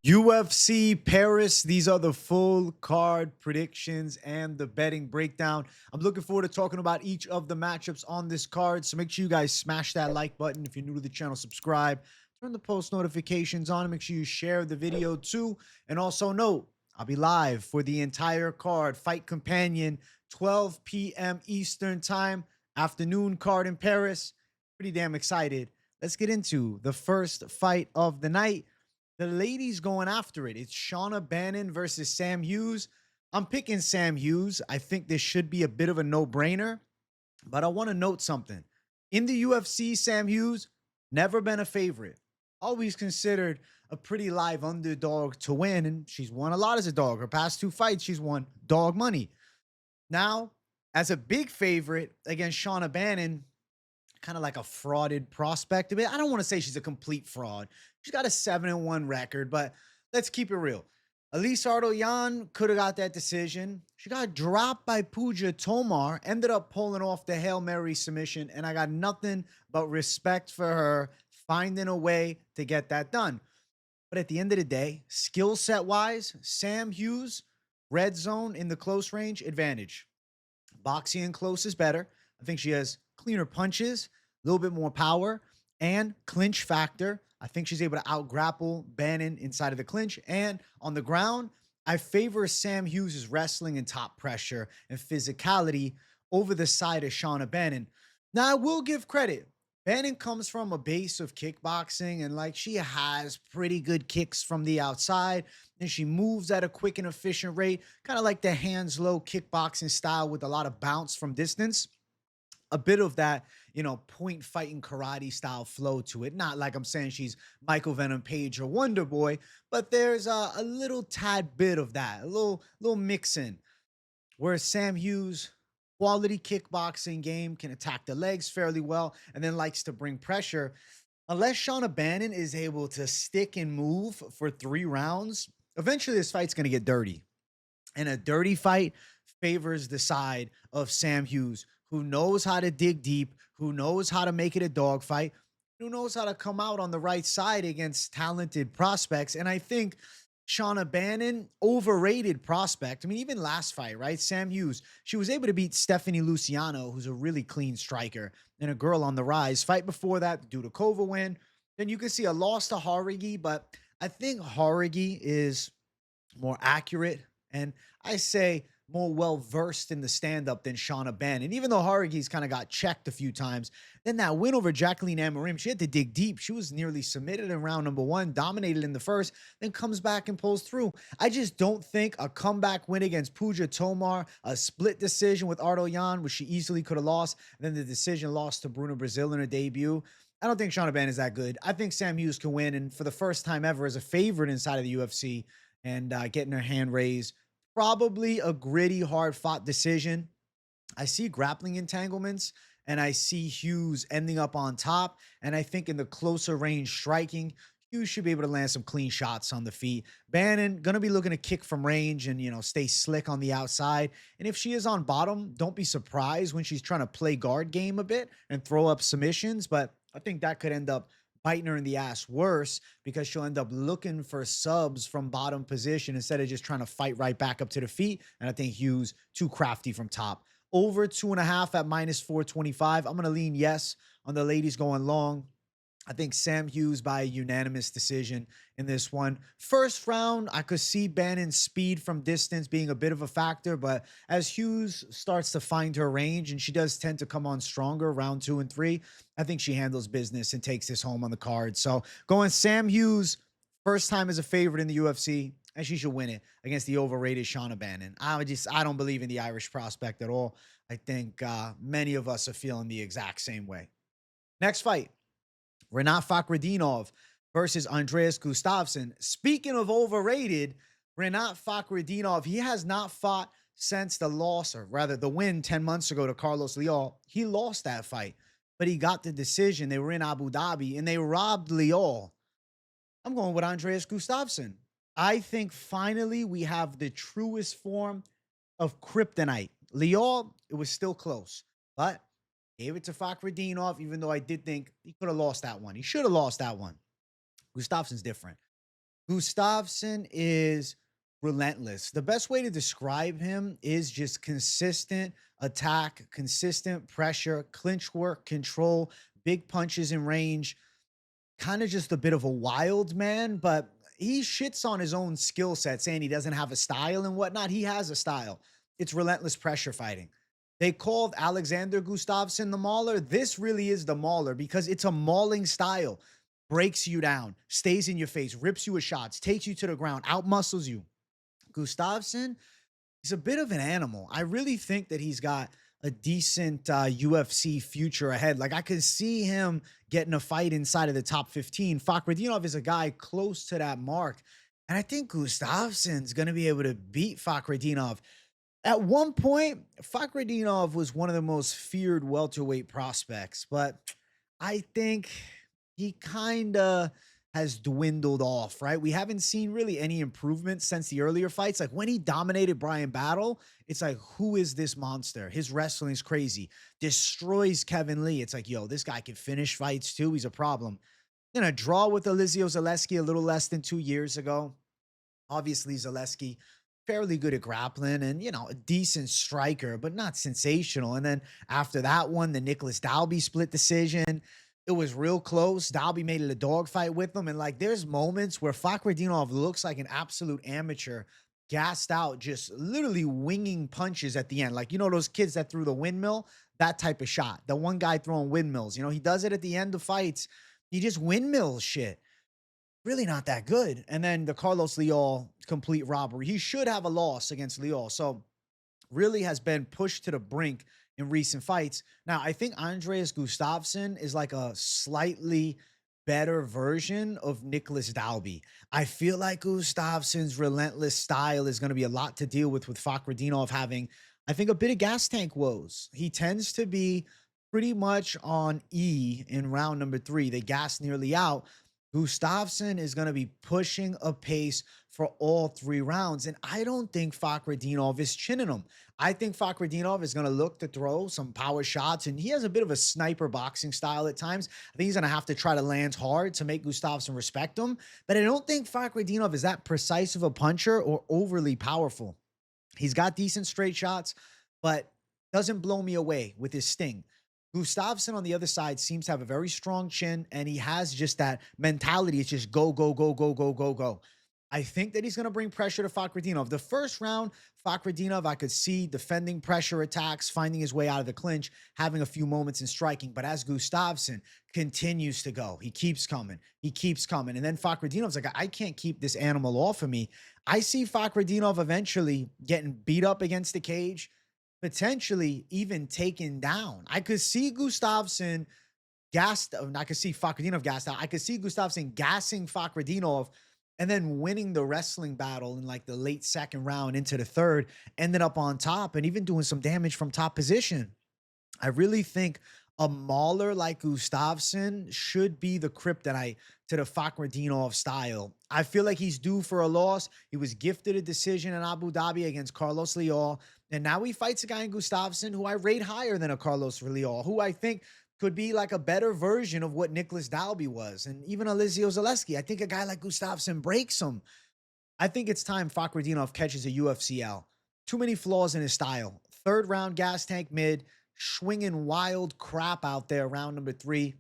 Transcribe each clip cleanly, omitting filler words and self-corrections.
UFC Paris. These are the full card predictions and the betting breakdown. I'm looking forward to talking about each of the matchups on this card. So make sure you guys smash that like button. If you're new to the channel, subscribe, turn the post notifications on, and make sure you share the video too. And also note, I'll be live for the entire card. Fight Companion, 12 p.m. Eastern time, afternoon card in Paris. Pretty damn excited. Let's get into the first fight of the night. The ladies going after it. It's Shauna Bannon versus Sam Hughes. I'm picking Sam Hughes. I think this should be a bit of a no-brainer, but I want to note something. In the UFC, Sam Hughes, never been a favorite. Always considered a pretty live underdog to win, and she's won a lot as a dog. Her past two fights, she's won dog money. Now, as a big favorite against Shauna Bannon, kind of like a frauded prospect. I don't want to say she's a complete fraud. She's got a 7-1 record, but let's keep it real. Elise Ardoyan could have got that decision. She got dropped by Puja Tomar, ended up pulling off the Hail Mary submission, and I got nothing but respect for her finding a way to get that done. But at the end of the day, skill set wise, Sam Hughes, red zone in the close range, advantage. Boxing in close is better. I think she has cleaner punches, a little bit more power, and clinch factor. I think she's able to out-grapple Bannon inside of the clinch. And on the ground, I favor Sam Hughes' wrestling and top pressure and physicality over the side of Shauna Bannon. Now, I will give credit. Bannon comes from a base of kickboxing, and like she has pretty good kicks from the outside, and she moves at a quick and efficient rate, kind of like the hands-low kickboxing style with a lot of bounce from distance. A bit of that, point fighting karate style flow to it. Not like I'm saying she's Michael Venom Page or Wonder Boy, but there's a little tad bit of that, a little mix in. Whereas Sam Hughes, quality kickboxing game, can attack the legs fairly well, and then likes to bring pressure. Unless Shauna Bannon is able to stick and move for 3 rounds, eventually this fight's going to get dirty. And a dirty fight favors the side of Sam Hughes, who knows how to dig deep, who knows how to make it a dogfight, who knows how to come out on the right side against talented prospects. And I think Shauna Bannon, overrated prospect. I mean, even last fight, right? Sam Hughes, she was able to beat Stephanie Luciano, who's a really clean striker and a girl on the rise. Fight before that, Dudakova win. Then you can see a loss to Harigi, but I think Harigi is more accurate, and I say more well-versed in the stand-up than Shauna Bannon. Even though Harigi's kind of got checked a few times, then that win over Jacqueline Amorim, she had to dig deep. She was nearly submitted in round number 1, dominated in the first, then comes back and pulls through. I just don't think a comeback win against Puja Tomar, a split decision with Ardoyan, which she easily could have lost, and then the decision lost to Bruna Brazil in her debut. I don't think Shauna Bannon is that good. I think Sam Hughes can win, and for the first time ever as a favorite inside of the UFC, and getting her hand raised. Probably a gritty, hard-fought decision. I see grappling entanglements, and I see Hughes ending up on top. And I think in the closer range striking, Hughes should be able to land some clean shots on the feet. Bannon going to be looking to kick from range and, stay slick on the outside. And if she is on bottom, don't be surprised when she's trying to play guard game a bit and throw up submissions. But I think that could end up biting her in the ass worse, because she'll end up looking for subs from bottom position instead of just trying to fight right back up to the feet. And I think Hughes too crafty from top. Over 2.5 at -425. I'm going to lean yes on the ladies going long. I think Sam Hughes by a unanimous decision in this one. First round, I could see Bannon's speed from distance being a bit of a factor, but as Hughes starts to find her range, and she does tend to come on stronger round 2 and 3, I think she handles business and takes this home on the card. So going Sam Hughes, first time as a favorite in the UFC, and she should win it against the overrated Shauna Bannon. I don't believe in the Irish prospect at all. I think many of us are feeling the exact same way. Next fight. Rinat Fakhretdinov versus Andreas Gustafsson. Speaking of overrated, Rinat Fakhretdinov, he has not fought since the loss, or rather the win 10 months ago to Carlos Leal. He lost that fight, but he got the decision. They were in Abu Dhabi, and they robbed Leal. I'm going with Andreas Gustafsson. I think finally we have the truest form of kryptonite. Leal, it was still close, but gave it to Fakhretdinov, even though I did think he could have lost that one. He should have lost that one. Gustafsson's different. Gustafsson is relentless. The best way to describe him is just consistent attack, consistent pressure, clinch work, control, big punches in range. Kind of just a bit of a wild man, but he shits on his own skill set, saying he doesn't have a style and whatnot. He has a style. It's relentless pressure fighting. They called Alexander Gustafsson the mauler. This really is the mauler because it's a mauling style. Breaks you down, stays in your face, rips you with shots, takes you to the ground, outmuscles you. Gustafsson, he's a bit of an animal. I really think that he's got a decent UFC future ahead. Like I could see him getting a fight inside of the top 15. Fakhretdinov is a guy close to that mark. And I think Gustafsson's going to be able to beat Fakhretdinov. At one point, Fakhretdinov was one of the most feared welterweight prospects, but I think he kind of has dwindled off, right? We haven't seen really any improvement since the earlier fights. Like when he dominated Brian Battle, it's like, who is this monster? His wrestling is crazy. Destroys Kevin Lee. It's like, yo, this guy can finish fights too. He's a problem. In a draw with Elizio Zaleski a little less than 2 years ago. Obviously, Zaleski fairly good at grappling and, you know, a decent striker, but not sensational. And then after that one, the Nicholas Dalby split decision. It was real close. Dalby made it a dogfight with him. And like, there's moments where Fakhretdinov looks like an absolute amateur, gassed out, just literally winging punches at the end. Like, you know, those kids that threw the windmill, that type of shot. The one guy throwing windmills, you know, he does it at the end of fights. He just windmills shit. Really not that good. And then the Carlos Leal complete robbery. He should have a loss against Leal. So really has been pushed to the brink in recent fights. Now, I think Andreas Gustafsson is like a slightly better version of Nicholas Dalby. I feel like Gustafsson's relentless style is going to be a lot to deal with Fakhretdinov having, I think, a bit of gas tank woes. He tends to be pretty much on E in round number 3. They gas nearly out. Gustafsson is going to be pushing a pace for all 3 rounds. And I don't think Fakhretdinov is chinning him. I think Fakhretdinov is going to look to throw some power shots. And he has a bit of a sniper boxing style at times. I think he's going to have to try to land hard to make Gustafsson respect him. But I don't think Fakhretdinov is that precise of a puncher or overly powerful. He's got decent straight shots, but doesn't blow me away with his sting. Gustafsson on the other side seems to have a very strong chin, and he has just that mentality. It's just go, go, go, go, go, go, go. I think that he's going to bring pressure to Fakhretdinov. The first round, Fakhretdinov, I could see defending pressure attacks, finding his way out of the clinch, having a few moments in striking. But as Gustafsson continues to go, he keeps coming. He keeps coming. And then Fakhretdinov's like, I can't keep this animal off of me. I see Fakhretdinov eventually getting beat up against the cage, potentially even taken down. I could see Gustafsson gassed. I could see Fakhretdinov gassed out. I could see Gustafsson gassing Fakhretdinov and then winning the wrestling battle in like the late second round into the third, ended up on top and even doing some damage from top position. I really think a mauler like Gustafsson should be the kryptonite to the Fakhretdinov style. I feel like he's due for a loss. He was gifted a decision in Abu Dhabi against Carlos Leal. And now he fights a guy in Gustafsson who I rate higher than a Carlos Leal, who I think could be like a better version of what Nicholas Dalby was. And even Elizio Zaleski, I think a guy like Gustafsson breaks him. I think it's time Fakhretdinov catches a UFCL. Too many flaws in his style. Third round gas tank mid, swinging wild crap out there, round number 3.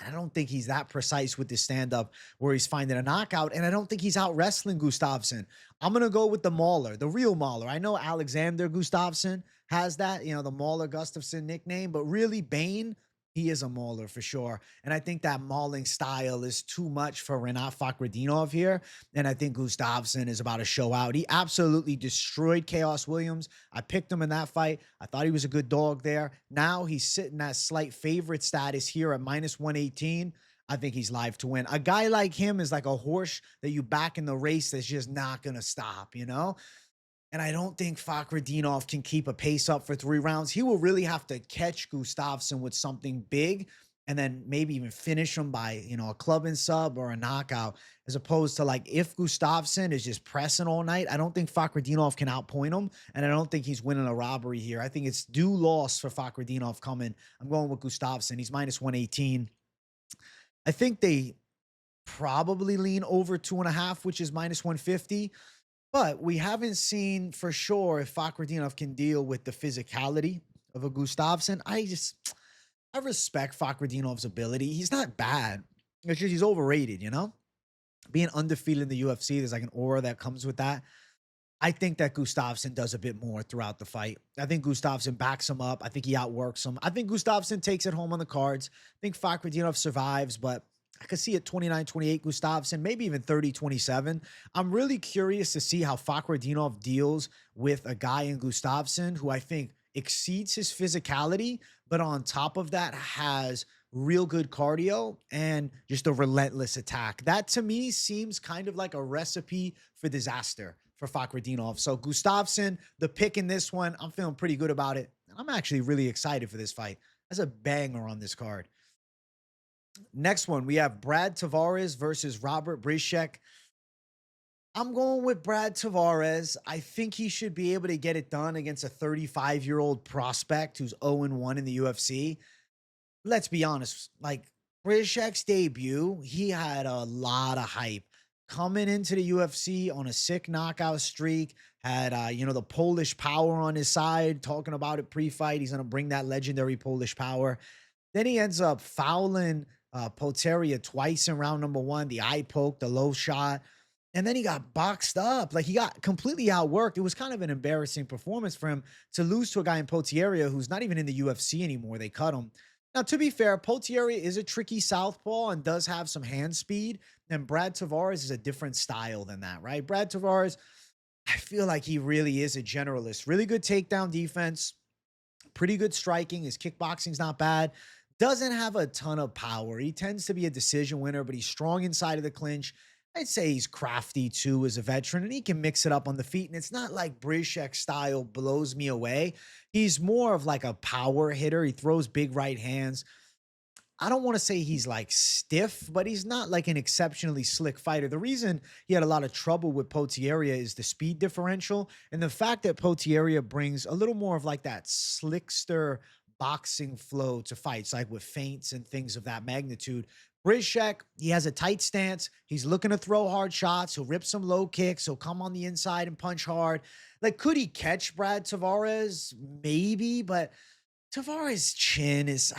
I don't think he's that precise with the stand-up where he's finding a knockout, and I don't think he's out wrestling Gustafsson. I'm going to go with the mauler, the real mauler. I know Alexander Gustafsson has that, you know, the Mauler Gustafsson nickname, but really Bane, he is a mauler for sure. And I think that mauling style is too much for Rinat Fakhretdinov here. And I think Gustafsson is about to show out. He absolutely destroyed Chaos Williams. I picked him in that fight. I thought he was a good dog there. Now he's sitting at slight favorite status here at -118. I think he's live to win. A guy like him is like a horse that you back in the race that's just not going to stop, you know? And I don't think Fakhretdinov can keep a pace up for 3 rounds. He will really have to catch Gustafsson with something big and then maybe even finish him by, you know, a club and sub or a knockout, as opposed to like if Gustafsson is just pressing all night, I don't think Fakhretdinov can outpoint him. And I don't think he's winning a robbery here. I think it's due loss for Fakhretdinov coming. I'm going with Gustafsson. He's -118. I think they probably lean over 2.5, which is minus 150. But we haven't seen for sure if Fakhretdinov can deal with the physicality of a Gustafsson. I respect Fakhretdinov's ability. He's not bad. It's just he's overrated, you know? Being undefeated in the UFC, there's like an aura that comes with that. I think that Gustafsson does a bit more throughout the fight. I think Gustafsson backs him up. I think he outworks him. I think Gustafsson takes it home on the cards. I think Fakhretdinov survives, but I could see it 29-28 Gustafsson, maybe even 30-27. I'm really curious to see how Fakhretdinov deals with a guy in Gustafsson who I think exceeds his physicality, but on top of that has real good cardio and just a relentless attack. That to me seems kind of like a recipe for disaster for Fakhretdinov. So Gustafsson, the pick in this one, I'm feeling pretty good about it. I'm actually really excited for this fight. That's a banger on this card. Next one, we have Brad Tavares versus Robert Bryczek. I'm going with Brad Tavares. I think he should be able to get it done against a 35-year-old prospect who's 0-1 in the UFC. Let's be honest, like Bryczek's debut, he had a lot of hype coming into the UFC on a sick knockout streak, had, the Polish power on his side, talking about it pre-fight. He's going to bring that legendary Polish power. Then he ends up fouling Poteria twice in round number one, the eye poke, the low shot. And then he got boxed up. Like he got completely outworked. It was kind of an embarrassing performance for him to lose to a guy in Poteria who's not even in the UFC anymore. They cut him. Now, to be fair, Poteria is a tricky southpaw and does have some hand speed. And Brad Tavares is a different style than that, right? Brad Tavares, I feel like he really is a generalist. Really good takedown defense. Pretty good striking. His kickboxing's not bad. Doesn't have a ton of power. He tends to be a decision winner, but he's strong inside of the clinch. I'd say he's crafty too as a veteran, and he can mix it up on the feet. And it's not like Bryczek's style blows me away. He's more of like a power hitter. He throws big right hands. I don't want to say he's like stiff, but he's not like an exceptionally slick fighter. The reason he had a lot of trouble with Poteria is the speed differential and the fact that Poteria brings a little more of like that slickster boxing flow to fights, like with feints and things of that magnitude. Bryczek, he has a tight stance. He's looking to throw hard shots. He'll rip some low kicks. He'll come on the inside and punch hard. Like, could he catch Brad Tavares? Maybe, but Tavares' chin is,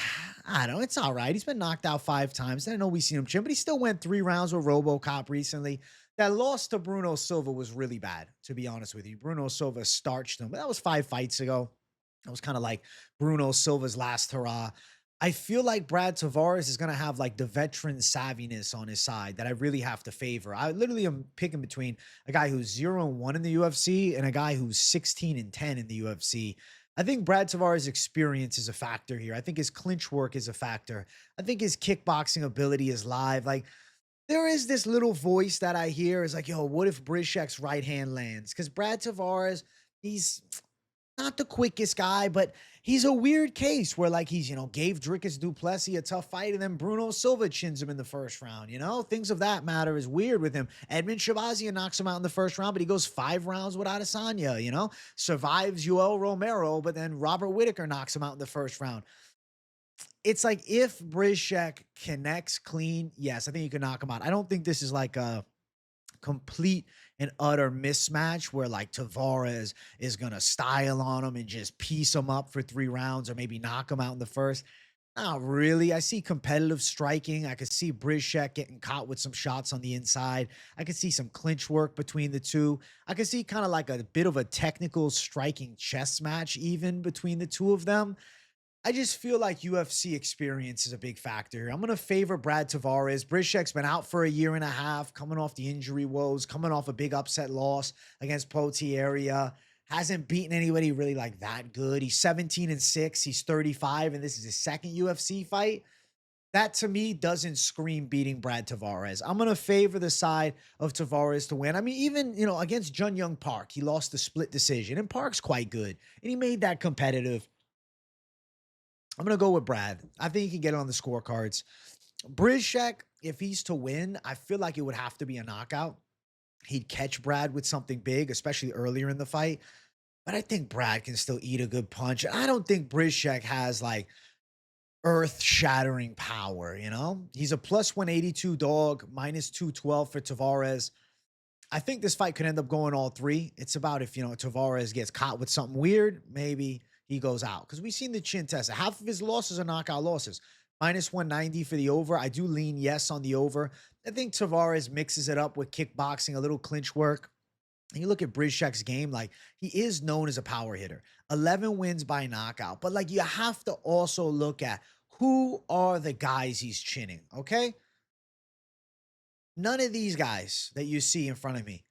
I don't know, it's all right. He's been knocked out 5 times. I know we've seen him chin, but he still went 3 rounds with RoboCop recently. That loss to Bruno Silva was really bad, to be honest with you. Bruno Silva starched him, but that was 5 fights ago. It was kind of like Bruno Silva's last hurrah. I feel like Brad Tavares is going to have like the veteran savviness on his side that I really have to favor. I literally am picking between a guy who's 0-1 in the UFC and a guy who's 16-10 in the UFC. I think Brad Tavares' experience is a factor here. I think his clinch work is a factor. I think his kickboxing ability is live. Like, there is this little voice that I hear is like, yo, what if Bryczek's right hand lands? Because Brad Tavares, he's not the quickest guy, but he's a weird case where like he's, gave Dricus du Plessis a tough fight and then Bruno Silva chins him in the first round, Things of that matter is weird with him. Edmund Shabazian knocks him out in the first round, but he goes 5 rounds without Adesanya, survives Yoel Romero, but then Robert Whittaker knocks him out in the first round. It's like if Bryczek connects clean, yes, I think you can knock him out. I don't think this is like a complete and utter mismatch where like Tavares is going to style on him and just piece him up for 3 rounds or maybe knock him out in the first. Not really. I see competitive striking. I could see Bryczek getting caught with some shots on the inside. I could see some clinch work between the two. I could see kind of like a bit of a technical striking chess match even between the two of them. I just feel like UFC experience is a big factor here. I'm going to favor Brad Tavares. Bryczek's been out for a year and a half, coming off the injury woes, coming off a big upset loss against Poteria. Hasn't beaten anybody really like that good. He's 17-6. He's 35, and this is his second UFC fight. That, to me, doesn't scream beating Brad Tavares. I'm going to favor the side of Tavares to win. I mean, even, against Jun Young Park, he lost the split decision, and Park's quite good, and he made that competitive. I'm going to go with Brad. I think he can get it on the scorecards. Bryczek, if he's to win, I feel like it would have to be a knockout. He'd catch Brad with something big, especially earlier in the fight. But I think Brad can still eat a good punch. I don't think Bryczek has like earth-shattering power, you know? He's a plus 182 dog, minus 212 for Tavares. I think this fight could end up going all three. It's about if, Tavares gets caught with something weird, maybe he goes out. Because we've seen the chin test. Half of his losses are knockout losses. Minus 190 for the over. I do lean yes on the over. I think Tavares mixes it up with kickboxing, a little clinch work. And you look at Bryczek's game, like, he is known as a power hitter. 11 wins by knockout. But, like, you have to also look at who are the guys he's chinning, okay? None of these guys that you see in front of me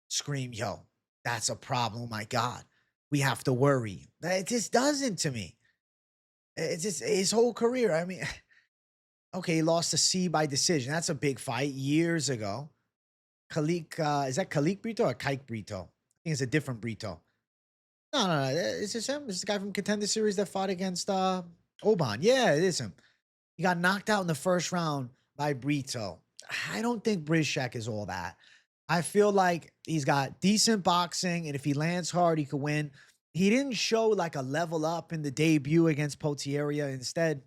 scream, yo, that's a problem. Oh my God, we have to worry. It just doesn't to me. It's just his whole career. I mean, okay, he lost to C by decision. That's a big fight years ago. Kalik, is that Kalik Brito or Kike Brito? I think it's a different Brito. No. It's just him. It's the guy from Contender Series that fought against Oban. Yeah, it is him. He got knocked out in the first round by Brito. I don't think Bryczek is all that. I feel like he's got decent boxing, and if he lands hard, he could win. He didn't show like a level up in the debut against Potieria. Instead,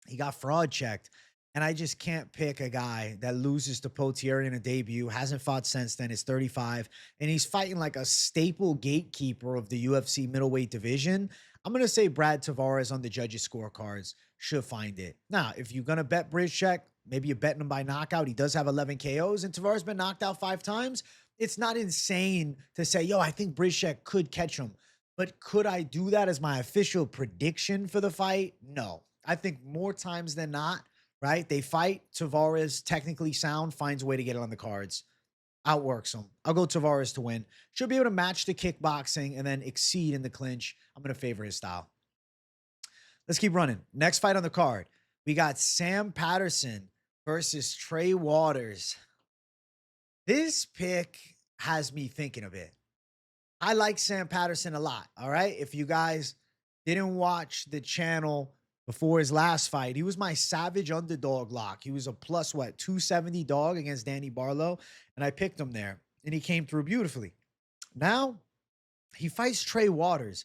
he got fraud checked. And I just can't pick a guy that loses to Potieria in a debut, hasn't fought since then, is 35, and he's fighting like a staple gatekeeper of the UFC middleweight division. I'm going to say Brad Tavares on the judges' scorecards should find it. Now, if you're going to bet Bryczek, maybe you're betting him by knockout. He does have 11 KOs, and Tavares been knocked out 5 times. It's not insane to say, yo, I think Bryczek could catch him. But could I do that as my official prediction for the fight? No. I think more times than not, right? They fight. Tavares, technically sound, finds a way to get it on the cards. Outworks him. I'll go Tavares to win. Should be able to match the kickboxing and then exceed in the clinch. I'm going to favor his style. Let's keep running. Next fight on the card. We got Sam Patterson versus Trey Waters. This pick has me thinking a bit. I like Sam Patterson a lot, all right? If you guys didn't watch the channel before his last fight, he was my savage underdog lock. He was a plus, 270 dog against Danny Barlow, and I picked him there, and he came through beautifully. Now, he fights Trey Waters,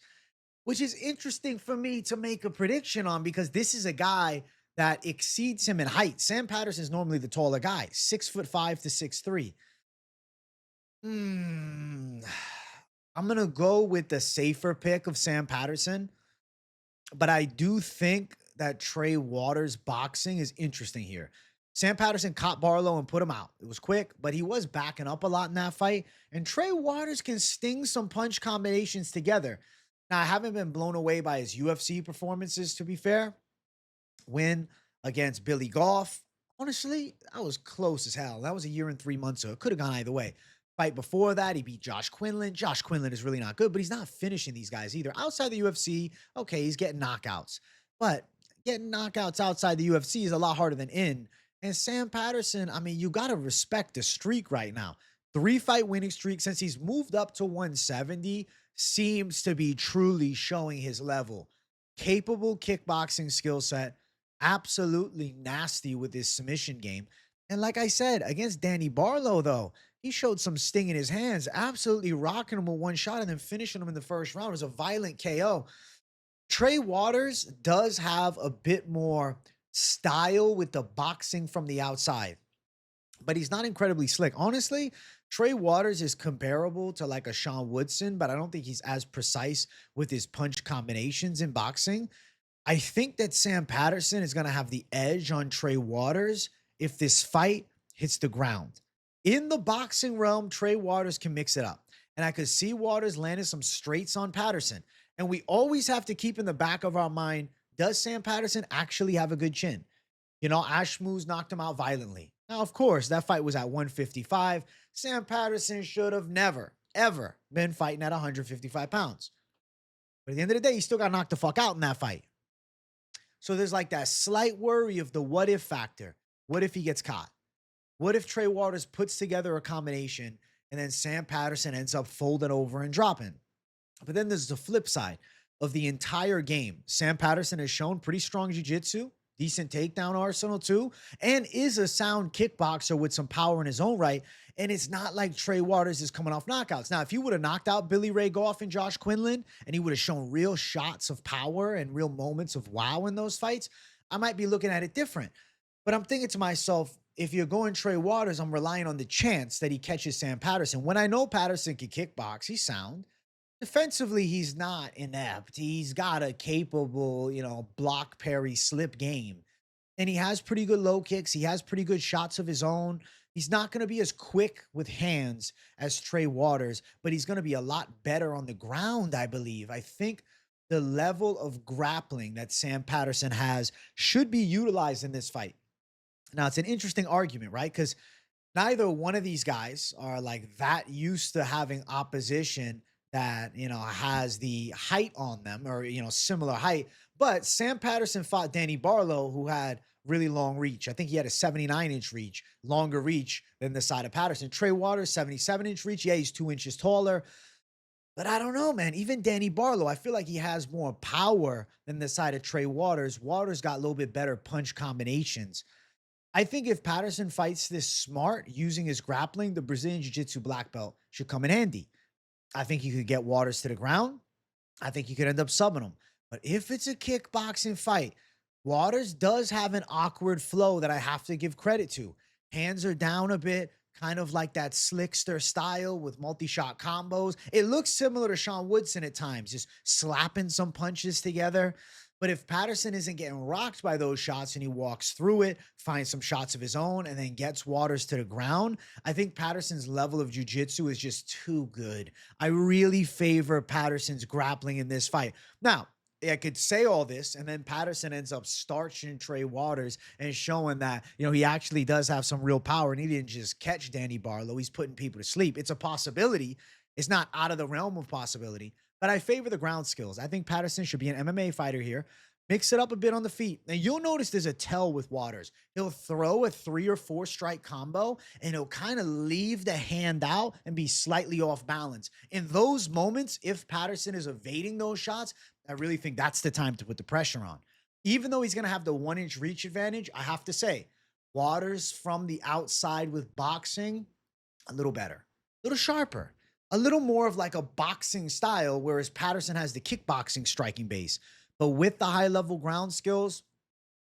which is interesting for me to make a prediction on because this is a guy that exceeds him in height. Sam Patterson is normally the taller guy, 6'5" to 6'3". I'm going to go with the safer pick of Sam Patterson, but I do think that Trey Waters' boxing is interesting here. Sam Patterson caught Barlow and put him out. It was quick, but he was backing up a lot in that fight, and Trey Waters can sting some punch combinations together. Now, I haven't been blown away by his UFC performances, to be fair. Win against Billy Goff. Honestly, that was close as hell. That was a year and 3 months ago. It could have gone either way. Fight before that, he beat Josh Quinlan. Josh Quinlan is really not good, but he's not finishing these guys either. Outside the UFC, okay, he's getting knockouts. But getting knockouts outside the UFC is a lot harder than in. And Sam Patterson, I mean, you got to respect the streak right now. 3-fight winning streak since he's moved up to 170 seems to be truly showing his level. Capable kickboxing skill set, absolutely nasty with his submission game. And like I said, against Danny Barlow, though, he showed some sting in his hands, absolutely rocking him with one shot and then finishing him in the first round. It was a violent KO. Trey Waters does have a bit more style with the boxing from the outside, but he's not incredibly slick. Honestly, Trey Waters is comparable to like a Sean Woodson, but I don't think he's as precise with his punch combinations in boxing. I think that Sam Patterson is going to have the edge on Trey Waters if this fight hits the ground. In the boxing realm, Trey Waters can mix it up. And I could see Waters landing some straights on Patterson. And we always have to keep in the back of our mind, does Sam Patterson actually have a good chin? You know, Ashmoose knocked him out violently. Now, of course, that fight was at 155. Sam Patterson should have never, ever been fighting at 155 pounds. But at the end of the day, he still got knocked the fuck out in that fight. So there's like that slight worry of the what if factor. What if he gets caught? What if Trey Waters puts together a combination and then Sam Patterson ends up folding over and dropping? But then there's the flip side of the entire game. Sam Patterson has shown pretty strong jiu-jitsu, decent takedown arsenal too, and is a sound kickboxer with some power in his own right. And it's not like Trey Waters is coming off knockouts. Now, if he would have knocked out Billy Ray Goff and Josh Quinlan, and he would have shown real shots of power and real moments of wow in those fights, I might be looking at it different. But I'm thinking to myself, if you're going Trey Waters, I'm relying on the chance that he catches Sam Patterson. When I know Patterson can kickbox, he's sound. Defensively, he's not inept. He's got a capable, block parry slip game. And he has pretty good low kicks. He has pretty good shots of his own. He's not going to be as quick with hands as Trey Waters, but he's going to be a lot better on the ground, I believe. I think the level of grappling that Sam Patterson has should be utilized in this fight. Now, it's an interesting argument, right? Because neither one of these guys are like that used to having opposition that, has the height on them or, similar height. But Sam Patterson fought Danny Borralho, who had really long reach. I think he had a 79-inch reach, longer reach than the side of Patterson. Trey Waters, 77-inch reach. Yeah, he's 2 inches taller. But I don't know, man. Even Danny Borralho, I feel like he has more power than the side of Trey Waters. Waters got a little bit better punch combinations. I think if Patterson fights this smart using his grappling, the Brazilian Jiu-Jitsu black belt should come in handy. I think you could get Waters to the ground. I think you could end up subbing him. But if it's a kickboxing fight, Waters does have an awkward flow that I have to give credit to. Hands are down a bit, kind of like that slickster style with multi-shot combos. It looks similar to Sean Woodson at times, just slapping some punches together. But if Patterson isn't getting rocked by those shots and he walks through it, finds some shots of his own, and then gets Waters to the ground, I think Patterson's level of jiu-jitsu is just too good. I really favor Patterson's grappling in this fight. Now, I could say all this, and then Patterson ends up starching Trey Waters and showing that, he actually does have some real power, and he didn't just catch Danny Borralho. He's putting people to sleep. It's a possibility. It's not out of the realm of possibility. But I favor the ground skills. I think Patterson should be an MMA fighter here. Mix it up a bit on the feet. Now, you'll notice there's a tell with Waters. He'll throw a 3 or 4 strike combo, and he'll kind of leave the hand out and be slightly off balance. In those moments, if Patterson is evading those shots, I really think that's the time to put the pressure on. Even though he's going to have the 1-inch reach advantage, I have to say, Waters from the outside with boxing, a little better, a little sharper. A little more of like a boxing style, whereas Patterson has the kickboxing striking base. But with the high-level ground skills,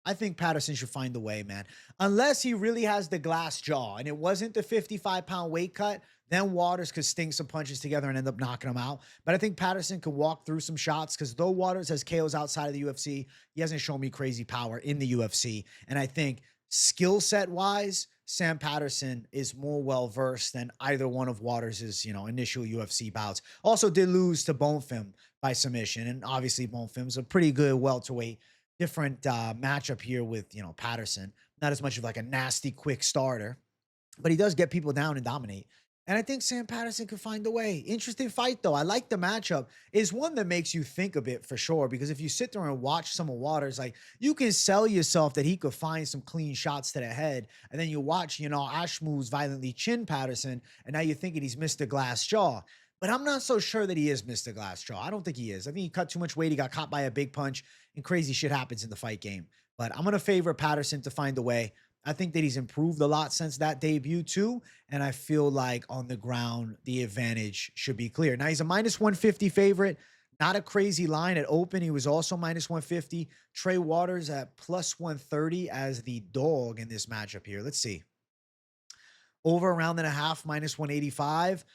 I think Patterson should find a way, man. Unless he really has the glass jaw and it wasn't the 55-pound weight cut, then Waters could sting some punches together and end up knocking him out. But I think Patterson could walk through some shots because though Waters has KOs outside of the UFC, he hasn't shown me crazy power in the UFC. And I think skill set-wise, Sam Patterson is more well-versed than either one of Waters' initial UFC bouts. Also did lose to Bonfim by submission. And obviously Bonfim's a pretty good welterweight. Different matchup here with, Patterson. Not as much of like a nasty, quick starter. But he does get people down and dominate. And I think Sam Patterson could find a way. Interesting fight, though. I like the matchup. It's one that makes you think a bit for sure. Because if you sit there and watch some of Waters, like you can sell yourself that he could find some clean shots to the head. And then you watch, Ashmu's violently chin Patterson. And now you're thinking he's Mr. Glass Jaw. But I'm not so sure that he is Mr. Glass Jaw. I don't think he is. I think he cut too much weight. He got caught by a big punch. And crazy shit happens in the fight game. But I'm going to favor Patterson to find a way. I think that he's improved a lot since that debut too. And I feel like on the ground, the advantage should be clear. Now he's a minus 150 favorite, not a crazy line at open. He was also minus 150. Trey Waters at plus 130 as the dog in this matchup here. Let's see. Over a round and a half, minus 185.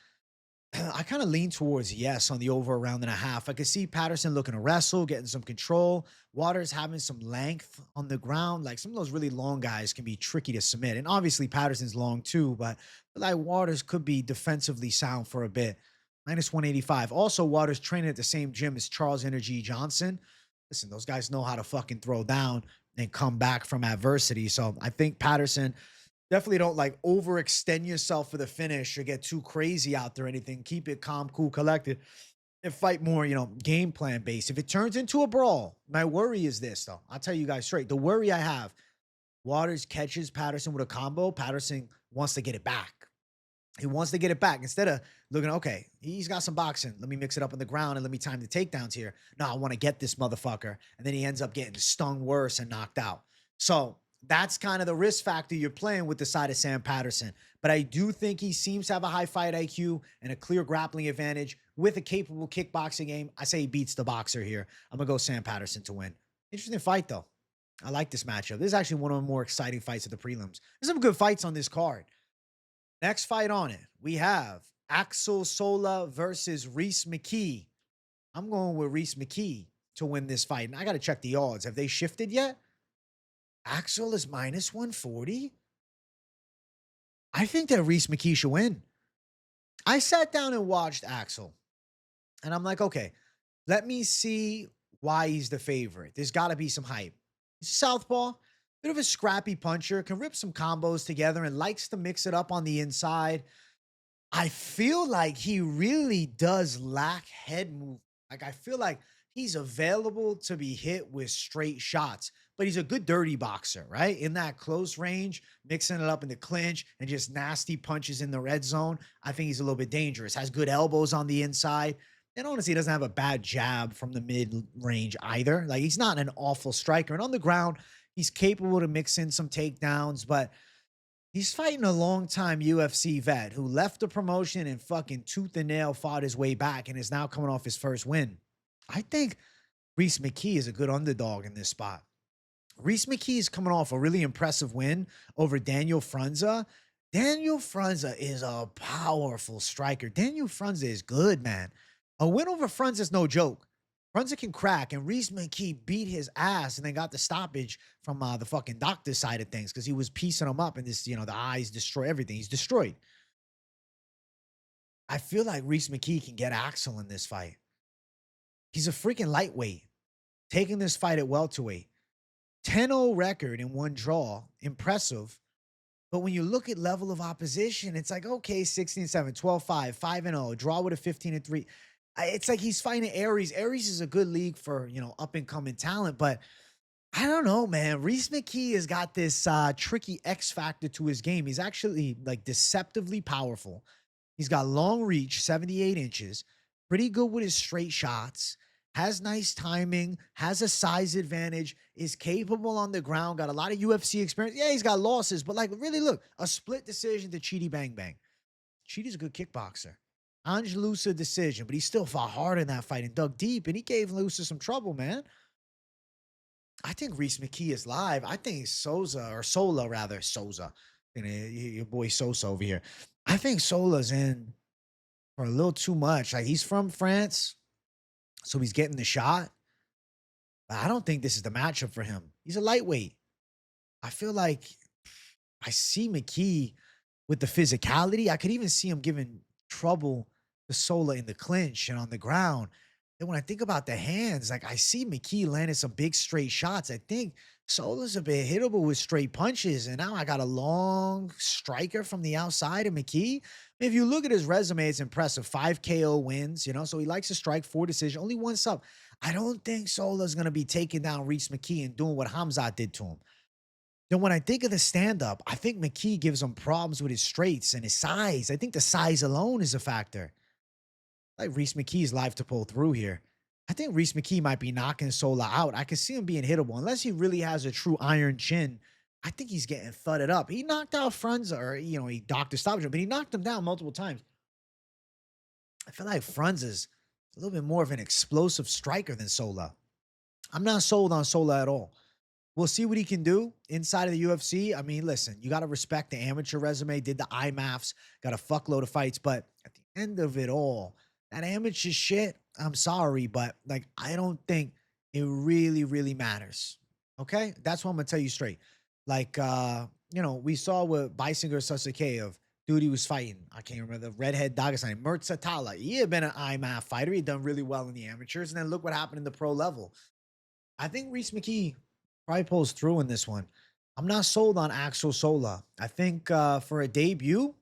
I kind of lean towards yes on the over a round and a half. I could see Patterson looking to wrestle, getting some control. Waters having some length on the ground. Like some of those really long guys can be tricky to submit. And obviously Patterson's long too, but like Waters could be defensively sound for a bit. Minus 185. Also, Waters training at the same gym as Charles Energy Johnson. Listen, those guys know how to fucking throw down and come back from adversity. So I think Patterson... Definitely don't like overextend yourself for the finish or get too crazy out there or anything. Keep it calm, cool, collected, and fight more, game plan based. If it turns into a brawl, my worry is this, though. I'll tell you guys straight. The worry I have, Waters catches Patterson with a combo. Patterson wants to get it back. He wants to get it back instead of looking, okay, he's got some boxing. Let me mix it up on the ground and let me time the takedowns here. No, I want to get this motherfucker. And then he ends up getting stung worse and knocked out. So that's kind of the risk factor you're playing with the side of Sam Patterson. But I do think he seems to have a high fight IQ and a clear grappling advantage with a capable kickboxing game. I say he beats the boxer here. I'm going to go Sam Patterson to win. Interesting fight, though. I like this matchup. This is actually one of the more exciting fights of the prelims. There's some good fights on this card. Next fight on it, we have Axel Sola versus Rhys McKee. I'm going with Rhys McKee to win this fight. And I got to check the odds. Have they shifted yet? Axel is minus 140. I think that Rhys McKee should win. I sat down and watched Axel. And I'm like, okay, let me see why he's the favorite. There's got to be some hype. He's a southpaw, bit of a scrappy puncher, can rip some combos together and likes to mix it up on the inside. I feel like he really does lack head move. Like, I feel like he's available to be hit with straight shots, but he's a good dirty boxer, right? In that close range, mixing it up in the clinch and just nasty punches in the red zone. I think he's a little bit dangerous. Has good elbows on the inside. And honestly, he doesn't have a bad jab from the mid-range either. Like, he's not an awful striker. And on the ground, he's capable to mix in some takedowns, but he's fighting a long-time UFC vet who left the promotion and fucking tooth and nail fought his way back and is now coming off his first win. I think Rhys McKee is a good underdog in this spot. Rhys McKee is coming off a really impressive win over Daniel Frunza. Daniel Frunza is a powerful striker. Daniel Frunza is good, man. A win over Frunza is no joke. Frunza can crack, and Rhys McKee beat his ass and then got the stoppage from the fucking doctor side of things because he was piecing him up and this, the eyes destroy everything. He's destroyed. I feel like Rhys McKee can get Axel in this fight. He's a freaking lightweight, taking this fight at welterweight. 10-0 record in one draw. Impressive. But when you look at level of opposition, it's like, okay, 16-7, 12-5, 5-0, draw with a 15-3. It's like he's fighting Aries. Aries is a good league for, up-and-coming talent. But I don't know, man. Rhys McKee has got this tricky X factor to his game. He's actually, like, deceptively powerful. He's got long reach, 78 inches. Pretty good with his straight shots. Has nice timing, has a size advantage, is capable on the ground, got a lot of UFC experience. Yeah, he's got losses, but like, really look, a split decision to Chidi Bang Bang. Chidi's a good kickboxer. Ange Lusa decision, but he still fought hard in that fight and dug deep, and he gave Lusa some trouble, man. I think Rhys McKee is live. I think Sola, your boy Sosa over here. I think Sola's in for a little too much. Like, he's from France, so he's getting the shot. But I don't think this is the matchup for him. He's a lightweight. I feel like I see McKee with the physicality. I could even see him giving trouble to Sola in the clinch and on the ground. And when I think about the hands, like, I see McKee landing some big straight shots. I think Sola's a bit hittable with straight punches. And now I got a long striker from the outside of McKee. If you look at his resume, it's impressive. 5 KO wins, so he likes to strike, 4 decision, only 1 sub. I don't think Sola's going to be taking down Rhys McKee and doing what Hamzat did to him. Then when I think of the stand-up, I think McKee gives him problems with his straights and his size. I think the size alone is a factor. Like, Rhys McKee's live to pull through here. I think Rhys McKee might be knocking Sola out. I can see him being hittable. Unless he really has a true iron chin, I think he's getting thudded up. He knocked out Frunza, or, he doctor stopped him, but he knocked him down multiple times. I feel like Frunza's a little bit more of an explosive striker than Sola. I'm not sold on Sola at all. We'll see what he can do inside of the UFC. I mean, listen, you got to respect the amateur resume, did the IMAFs, got a fuckload of fights, but at the end of it all, that amateur shit, I'm sorry, but like, I don't think it really, really matters. Okay? That's what I'm going to tell you straight. Like, we saw with Biesinger Sasuke dude he was fighting. I can't remember the redhead Dagestan, Murza Tala. He had been an IMAF fighter. He'd done really well in the amateurs. And then look what happened in the pro level. I think Rhys McKee probably pulls through in this one. I'm not sold on Axel Sola. I think for a debut,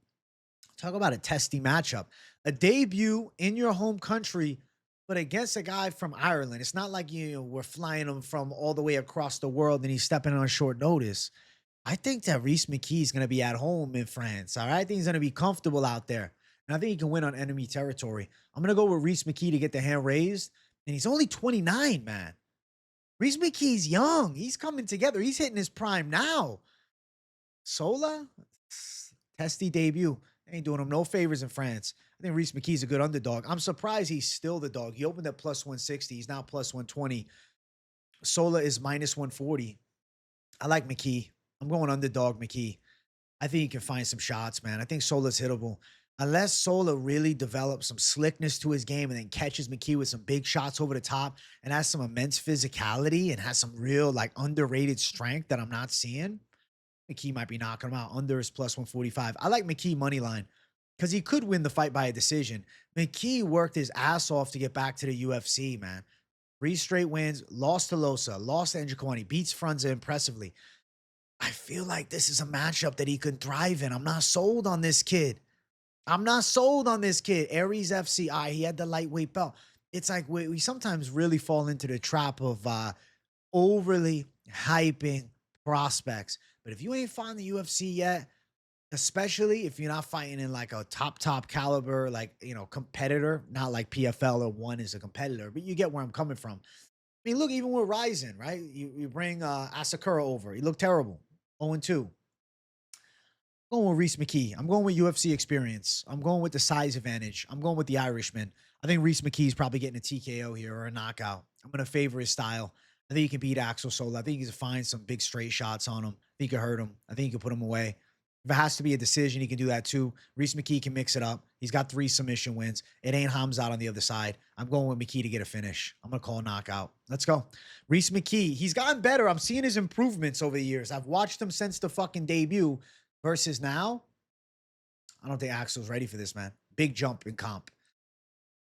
talk about a testy matchup. A debut in your home country, but against a guy from Ireland. It's not like, we're flying him from all the way across the world and he's stepping on short notice. I think that Rhys McKee is going to be at home in France. All right. I think he's going to be comfortable out there. And I think he can win on enemy territory. I'm going to go with Rhys McKee to get the hand raised. And he's only 29, man. Rhys McKee's young. He's coming together. He's hitting his prime now. Sola, testy debut. Ain't doing him no favors in France. I think Rhys McKee's a good underdog. I'm surprised he's still the dog. He opened at plus 160. He's now plus 120. Sola is minus 140. I like McKee. I'm going underdog McKee. I think he can find some shots, man. I think Sola's hittable. Unless Sola really develops some slickness to his game and then catches McKee with some big shots over the top and has some immense physicality and has some real, like, underrated strength that I'm not seeing, McKee might be knocking him out. Under is plus 145. I like McKee money line because he could win the fight by a decision. McKee worked his ass off to get back to the UFC, man. 3 straight wins, lost to Losa, lost to Njokuani, beats Frunze impressively. I feel like this is a matchup that he could thrive in. I'm not sold on this kid. I'm not sold on this kid. Aries FCI, he had the lightweight belt. It's like we sometimes really fall into the trap of overly hyping prospects. But if you ain't found the UFC yet, especially if you're not fighting in like a top caliber, like, you know, competitor, not like PFL or one is a competitor, but you get where I'm coming from. I mean, look, even with Ryzen, right? You bring Asakura over. He looked terrible. 0-2. I'm going with Rhys McKee. I'm going with UFC experience. I'm going with the size advantage. I'm going with the Irishman. I think Rhys McKee is probably getting a TKO here or a knockout. I'm going to favor his style. I think he can beat Axel Sola. I think he can find some big straight shots on him. I think he can hurt him. I think he can put him away. If it has to be a decision, he can do that too. Rhys McKee can mix it up. He's got 3 submission wins. It ain't Hamzat on the other side. I'm going with McKee to get a finish. I'm going to call a knockout. Let's go. Rhys McKee. He's gotten better. I'm seeing his improvements over the years. I've watched him since the fucking debut versus now. I don't think Axel's ready for this, man. Big jump in comp.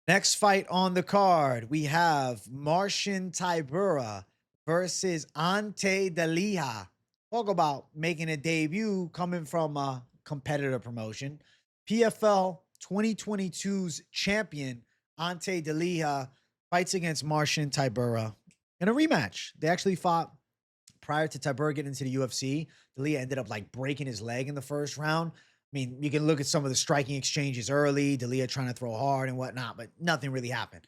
Next fight on the card, we have Marcin Tybura versus Ante Delija. Talk about making a debut coming from a competitor promotion. PFL 2022's champion, Ante Delija, fights against Marcin Tybura in a rematch. They actually fought prior to Tybura getting into the UFC. Delija ended up like breaking his leg in the first round. I mean, you can look at some of the striking exchanges early, Delija trying to throw hard and whatnot, but nothing really happened.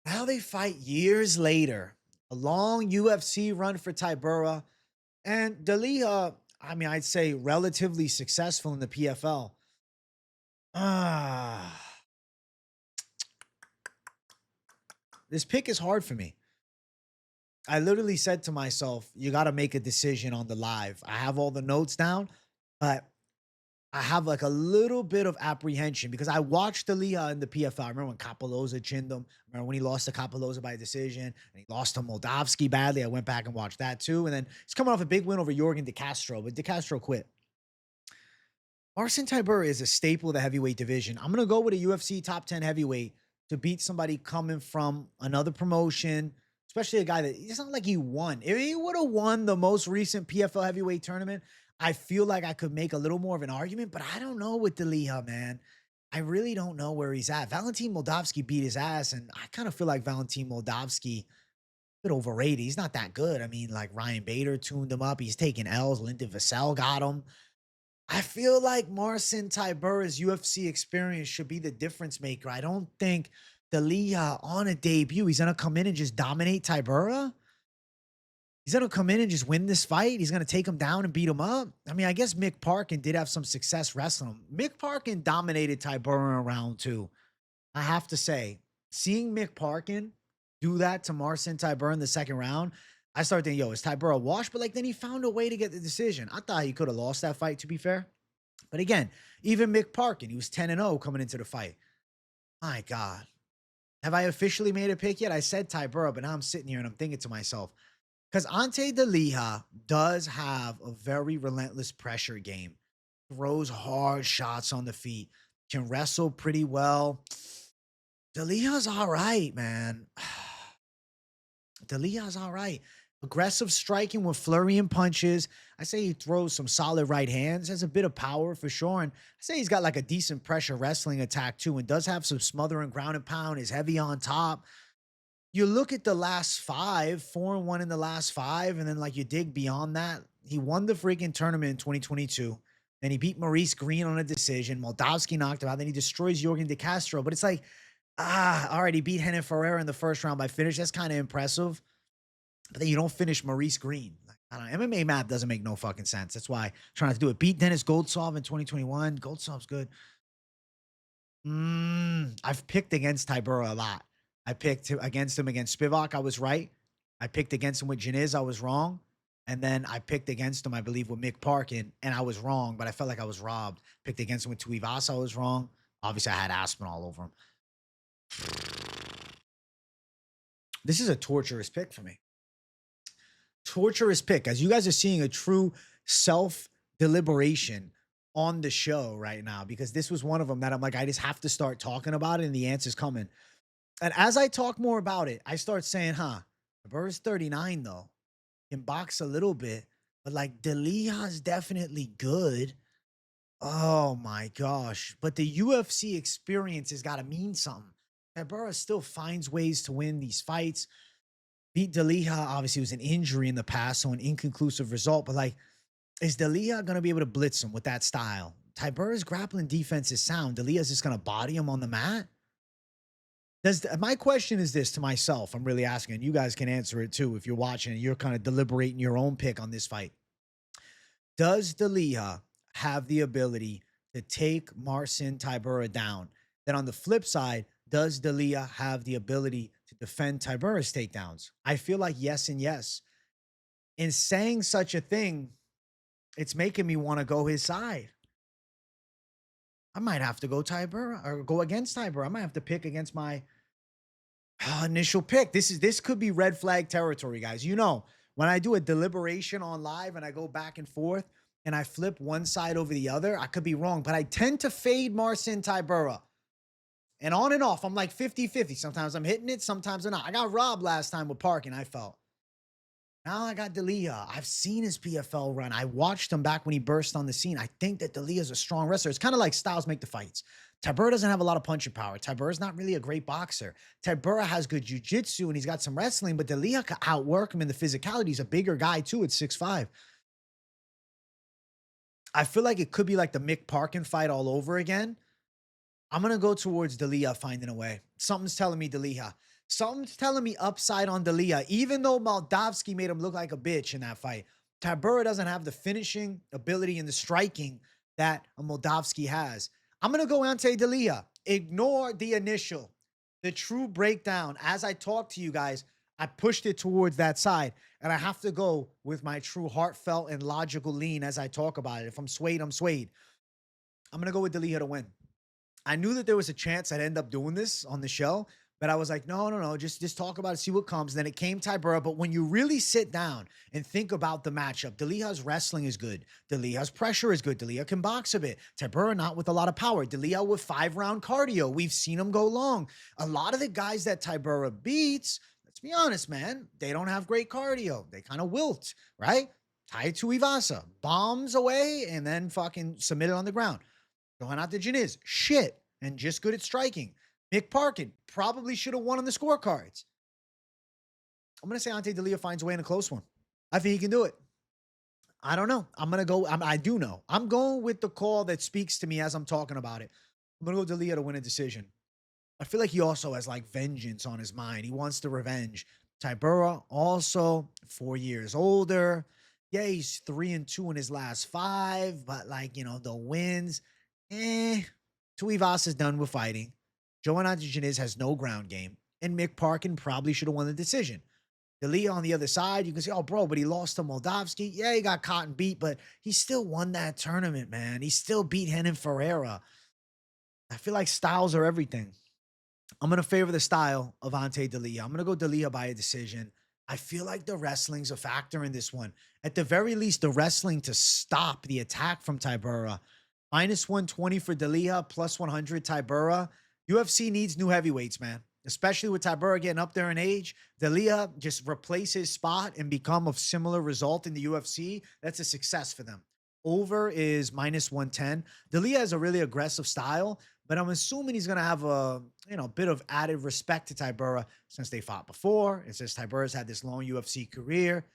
Now they fight years later. A long UFC run for Tybura. And Delija, I mean, I'd say relatively successful in the PFL. This pick is hard for me. I literally said to myself, you got to make a decision on the live. I have all the notes down, but I have like a little bit of apprehension because I watched Delija in the PFL. I remember when Kapoloza chinned him. I remember when he lost to Kapoloza by decision and he lost to Moldavsky badly. I went back and watched that too. And then he's coming off a big win over Jorgen De Castro, but De Castro quit. Marcin Tybura is a staple of the heavyweight division. I'm going to go with a UFC top 10 heavyweight to beat somebody coming from another promotion, especially a guy that it's not like he won. If he would have won the most recent PFL heavyweight tournament, I feel like I could make a little more of an argument, but I don't know with Delija, man. I really don't know where he's at. Valentin Moldavsky beat his ass, and I kind of feel like Valentin Moldavsky a bit overrated. He's not that good. I mean, like Ryan Bader tuned him up. He's taking L's. Lyndon Vassell got him. I feel like Marcin Tybura's UFC experience should be the difference maker. I don't think Delija on a debut, he's going to come in and just dominate Tybura. He's going to come in and just win this fight. He's going to take him down and beat him up. I mean, I guess Mick Parkin did have some success wrestling him. Mick Parkin dominated Tybura in round 2. I have to say, seeing Mick Parkin do that to Marcin Tybura in the second round, I started thinking, yo, is Tybura washed? But like, then he found a way to get the decision. I thought he could have lost that fight, to be fair. But again, even Mick Parkin, he was 10-0 coming into the fight. My God. Have I officially made a pick yet? I said Tybura, but now I'm sitting here and I'm thinking to myself, because Ante Delija does have a very relentless pressure game. Throws hard shots on the feet. Can wrestle pretty well. Delija's all right, man. Delija's all right. Aggressive striking with flurry and punches. I say he throws some solid right hands. Has a bit of power for sure. And I say he's got like a decent pressure wrestling attack too. And does have some smothering ground and pound. Is heavy on top. You look at the last 5, 4-1 in the last 5. And then like you dig beyond that. He won the freaking tournament in 2022. Then he beat Maurice Green on a decision. Moldavsky knocked him out. Then he destroys Jorgen De Castro. But it's like, all right, he beat Renan Ferreira in the first round by finish. That's kind of impressive. But then you don't finish Maurice Green. Like, I don't know. MMA math doesn't make no fucking sense. That's why I'm trying to do it. Beat Dennis Goldsov in 2021. Goldsov's good. I've picked against Tybura a lot. I picked against him against Spivak. I was right. I picked against him with Janiz. I was wrong. And then I picked against him, I believe, with Mick Parkin, and I was wrong, but I felt like I was robbed. Picked against him with Tuivasa, I was wrong. Obviously, I had Aspen all over him. This is a torturous pick for me. Torturous pick. As you guys are seeing a true self-deliberation on the show right now, because this was one of them that I'm like, I just have to start talking about it, and the answer's coming. And as I talk more about it, I start saying, Tybura's 39, though. Can box a little bit, but like Delija's definitely good. Oh my gosh. But the UFC experience has got to mean something. Tybura still finds ways to win these fights. Beat Delija, obviously, was an injury in the past, so an inconclusive result. But like, is Delija going to be able to blitz him with that style? Tybura's grappling defense is sound. Delija's just going to body him on the mat. My question is this to myself. I'm really asking. You guys can answer it too if you're watching and you're kind of deliberating your own pick on this fight. Does Delija have the ability to take Marcin Tybura down? Then on the flip side, does Delija have the ability to defend Tybura's takedowns? I feel like yes and yes. In saying such a thing, it's making me want to go his side. I might have to go Tybura or go against Tybura. I might have to pick against my initial pick. This could be red flag territory, guys. You know, when I do a deliberation on live and I go back and forth and I flip one side over the other, I could be wrong, but I tend to fade Marcin Tybura. And on and off, I'm like 50-50. Sometimes I'm hitting it, sometimes I'm not. I got robbed last time with Park, and I felt. Now I got Delija. I've seen his PFL run. I watched him back when he burst on the scene. I think that Delija is a strong wrestler. It's kind of like styles make the fights. Tybura doesn't have a lot of punching power. Tybura's not really a great boxer. Tybura has good jiu-jitsu and he's got some wrestling, but Delija can outwork him in the physicality. He's a bigger guy too at 6'5". I feel like it could be like the Mick Parkin fight all over again. I'm going to go towards Delija finding a way. Something's telling me Delija. Something's telling me upside on Delija, even though Moldavsky made him look like a bitch in that fight. Tybura doesn't have the finishing ability and the striking that a Moldavsky has. I'm going to go Ante Delija. Ignore the initial. The true breakdown. As I talk to you guys, I pushed it towards that side. And I have to go with my true heartfelt and logical lean as I talk about it. If I'm swayed, I'm swayed. I'm going to go with Delija to win. I knew that there was a chance I'd end up doing this on the show, but I was like, no, just talk about it, see what comes. Then it came Tybura, but when you really sit down and think about the matchup, Delija's wrestling is good. Delija's pressure is good. Delija can box a bit. Tybura not with a lot of power. Delija with 5-round cardio. We've seen him go long. A lot of the guys that Tybura beats, let's be honest, man, they don't have great cardio. They kind of wilt, right? Tai Tuivasa, bombs away and then fucking submit it on the ground. Going out to Janiz, shit, and just good at striking. Mick Parkin probably should have won on the scorecards. I'm going to say Ante Delija finds a way in a close one. I think he can do it. I don't know. I'm going to go. I do know. I'm going with the call that speaks to me as I'm talking about it. I'm going to go Delija to win a decision. I feel like he also has like vengeance on his mind. He wants the revenge. Tybura also 4 years older. Yeah, he's 3-2 in his last 5, but like, you know, the wins. Tuivasa is done with fighting. Joan Antoniz has no ground game. And Mick Parkin probably should have won the decision. Delija on the other side, you can say, oh, bro, but he lost to Moldavsky. Yeah, he got caught and beat, but he still won that tournament, man. He still beat Renan Ferreira. I feel like styles are everything. I'm going to favor the style of Ante Delija. I'm going to go Delija by a decision. I feel like the wrestling's a factor in this one. At the very least, the wrestling to stop the attack from Tybura. -120 for Delija, +100 Tybura. UFC needs new heavyweights, man. Especially with Tybura getting up there in age. Delija just replace his spot and become a similar result in the UFC. That's a success for them. Over is -110. Delija has a really aggressive style, but I'm assuming he's going to have a bit of added respect to Tybura since they fought before. And since Tybura's had this long UFC career.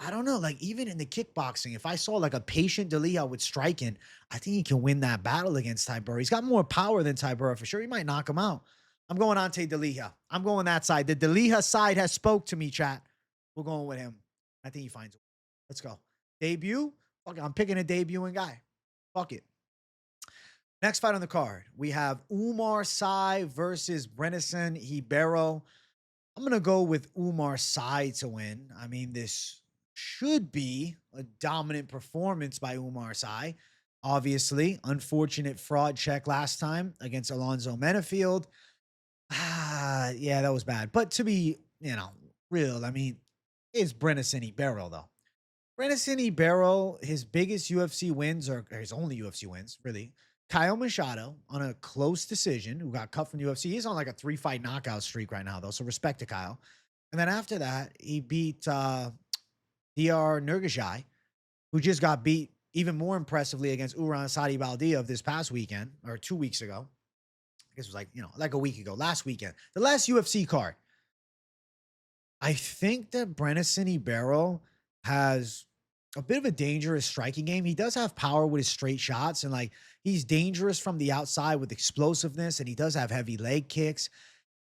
I don't know, like even in the kickboxing, if I saw like a patient Delija with striking, I think he can win that battle against Tybura. He's got more power than Tybura for sure. He might knock him out. I'm going Ante Delija. I'm going that side. The Delija side has spoke to me, chat. We're going with him. I think he finds it. Let's go. Debut? Fuck it, I'm picking a debuting guy. Fuck it. Next fight on the card, we have Oumar Sy versus Brennison Ribeiro. I'm going to go with Oumar Sy to win. I mean, this should be a dominant performance by Oumar Sy. Obviously, unfortunate fraud check last time against Alonzo Menafield. Yeah, that was bad. But to be, real, I mean, it's Brennison Ibero, though. Brennison Ibero, his biggest UFC wins, or his only UFC wins, really. Kyle Machado on a close decision, who got cut from UFC. He's on like a 3-fight knockout streak right now, though. So respect to Kyle. And then after that, he beat Dr. Nurgajai, who just got beat even more impressively against Uran Sadi Baldia this past weekend, or 2 weeks ago. I guess it was like a week ago, last weekend. The last UFC card. I think that Brennison Ibero has a bit of a dangerous striking game. He does have power with his straight shots, and like he's dangerous from the outside with explosiveness, and he does have heavy leg kicks.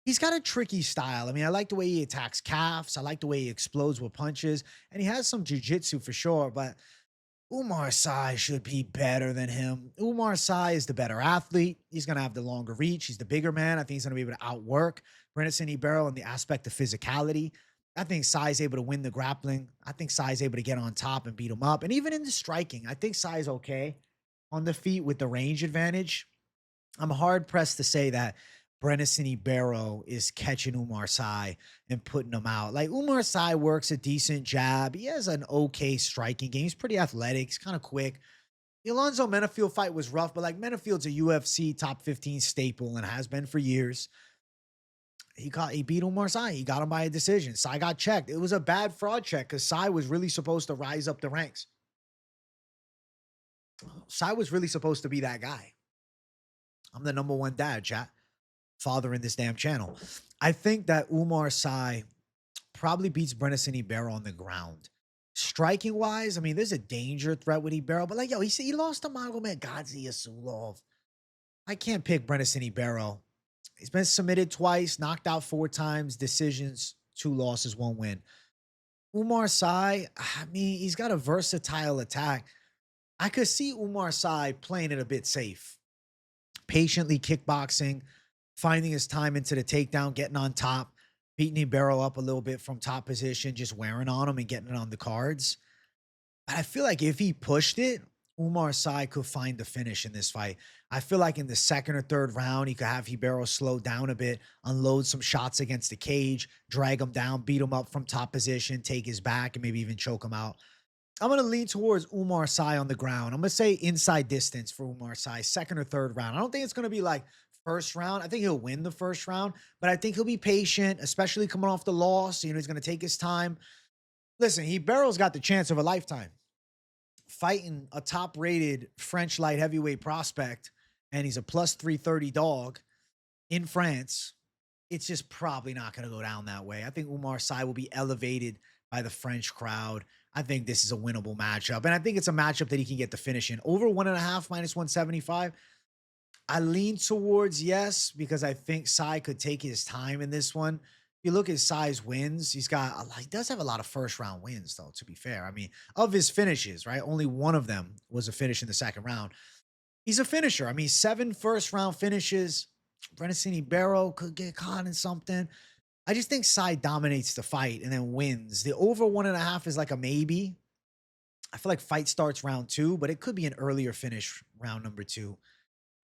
He's got a tricky style. I mean, I like the way he attacks calves. I like the way he explodes with punches, and he has some jiu-jitsu for sure, but Oumar Sy should be better than him. Oumar Sy is the better athlete. He's going to have the longer reach. He's the bigger man. I think he's going to be able to outwork Brennison Ibero in the aspect of physicality. I think Sy is able to win the grappling. I think Sy is able to get on top and beat him up. And even in the striking, I think Sy is okay on the feet with the range advantage. I'm hard-pressed to say that Brennison Ibero is catching Oumar Sy and putting him out. Like, Oumar Sy works a decent jab. He has an okay striking game. He's pretty athletic. He's kind of quick. The Alonzo Menafield fight was rough, but like Menafield's a UFC top 15 staple and has been for years. He beat Oumar Sy. He got him by a decision. Sy got checked. It was a bad fraud check because Sy was really supposed to rise up the ranks. Sy was really supposed to be that guy. I'm the number one dad, chat. Father in this damn channel. I think that Oumar Sy probably beats Brennison Ibero on the ground. Striking wise, I mean, there's a danger threat with Ibero, but like, yo, he lost to Magomed Gadzhiesulov. I can't pick Brennison Ibero. He's been submitted twice, knocked out 4 times, decisions, 2 losses, 1 win. Oumar Sy, I mean, he's got a versatile attack. I could see Oumar Sy playing it a bit safe. Patiently kickboxing, finding his time into the takedown, getting on top, beating Ibero up a little bit from top position, just wearing on him and getting it on the cards. But I feel like if he pushed it, Oumar Sy could find the finish in this fight. I feel like in the 2nd or 3rd round, he could have Ribeiro slow down a bit, unload some shots against the cage, drag him down, beat him up from top position, take his back, and maybe even choke him out. I'm going to lean towards Oumar Sy on the ground. I'm going to say inside distance for Oumar Sy, 2nd or 3rd round. I don't think it's going to be like 1st round. I think he'll win the 1st round, but I think he'll be patient, especially coming off the loss. He's going to take his time. Listen, Ribeiro's got the chance of a lifetime. Fighting a top-rated French light heavyweight prospect, and he's a plus 330 dog in France. It's just probably not going to go down that way. I think Oumar Sy will be elevated by the French crowd. I think this is a winnable matchup, and I think it's a matchup that he can get the finish in. Over 1.5 minus 175. I lean towards yes, because I think Sy could take his time in this one. If you look at Sy's wins, he does have a lot of 1st-round wins, though, to be fair. I mean, of his finishes, right? Only one of them was a finish in the 2nd round. He's a finisher. I mean, 7 1st-round finishes. Brennison Ibero could get caught in something. I just think Sy dominates the fight and then wins. The over 1.5 is like a maybe. I feel like fight starts round 2, but it could be an earlier finish round number 2.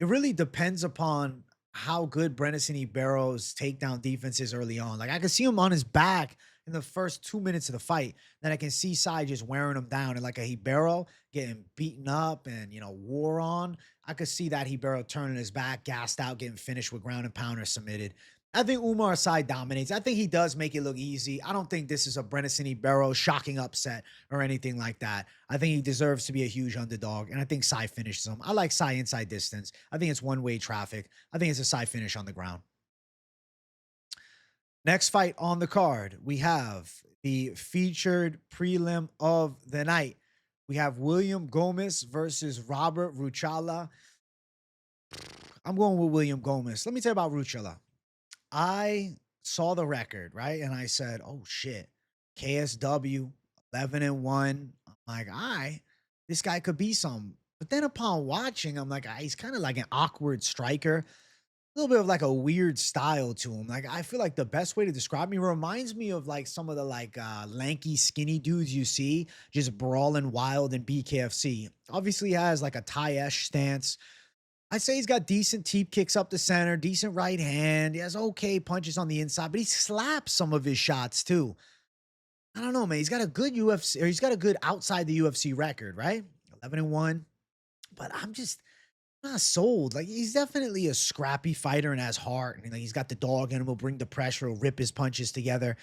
It really depends upon how good Brennison Ibero's takedown defense is early on. Like, I can see him on his back in the first 2 minutes of the fight. Then I can see Sy just wearing him down, and like a Ribeiro getting beaten up and, war on. I could see that Ribeiro turning his back, gassed out, getting finished with ground and pound or submitted. I think Oumar Sy dominates. I think he does make it look easy. I don't think this is a Brennison Ibero shocking upset or anything like that. I think he deserves to be a huge underdog, and I think Sy finishes him. I like Sy inside distance. I think it's one-way traffic. I think it's a Sy finish on the ground. Next fight on the card, we have the featured prelim of the night. We have William Gomis versus Robert Ruchała. I'm going with William Gomis. Let me tell you about Ruchała. I saw the record, right? And I said, oh shit, KSW 11-1. I'm like, all right, this guy could be something. But then upon watching, I'm like, he's kind of like an awkward striker. little bit of like a weird style to him. Like I feel like the best way to describe him, he reminds me of like some of the like lanky, skinny dudes you see just brawling wild in BKFC. Obviously, he has like a Thai-esh stance. I'd say he's got decent teep kicks up the center, decent right hand. He has okay punches on the inside, but he slaps some of his shots too. I don't know, man. He's got a good UFC, or he's got a good outside the UFC record, right? 11-1. But I'm just not sold. Like he's definitely a scrappy fighter and has heart. And like, he's got the dog in him. Will bring the pressure. Will rip his punches together.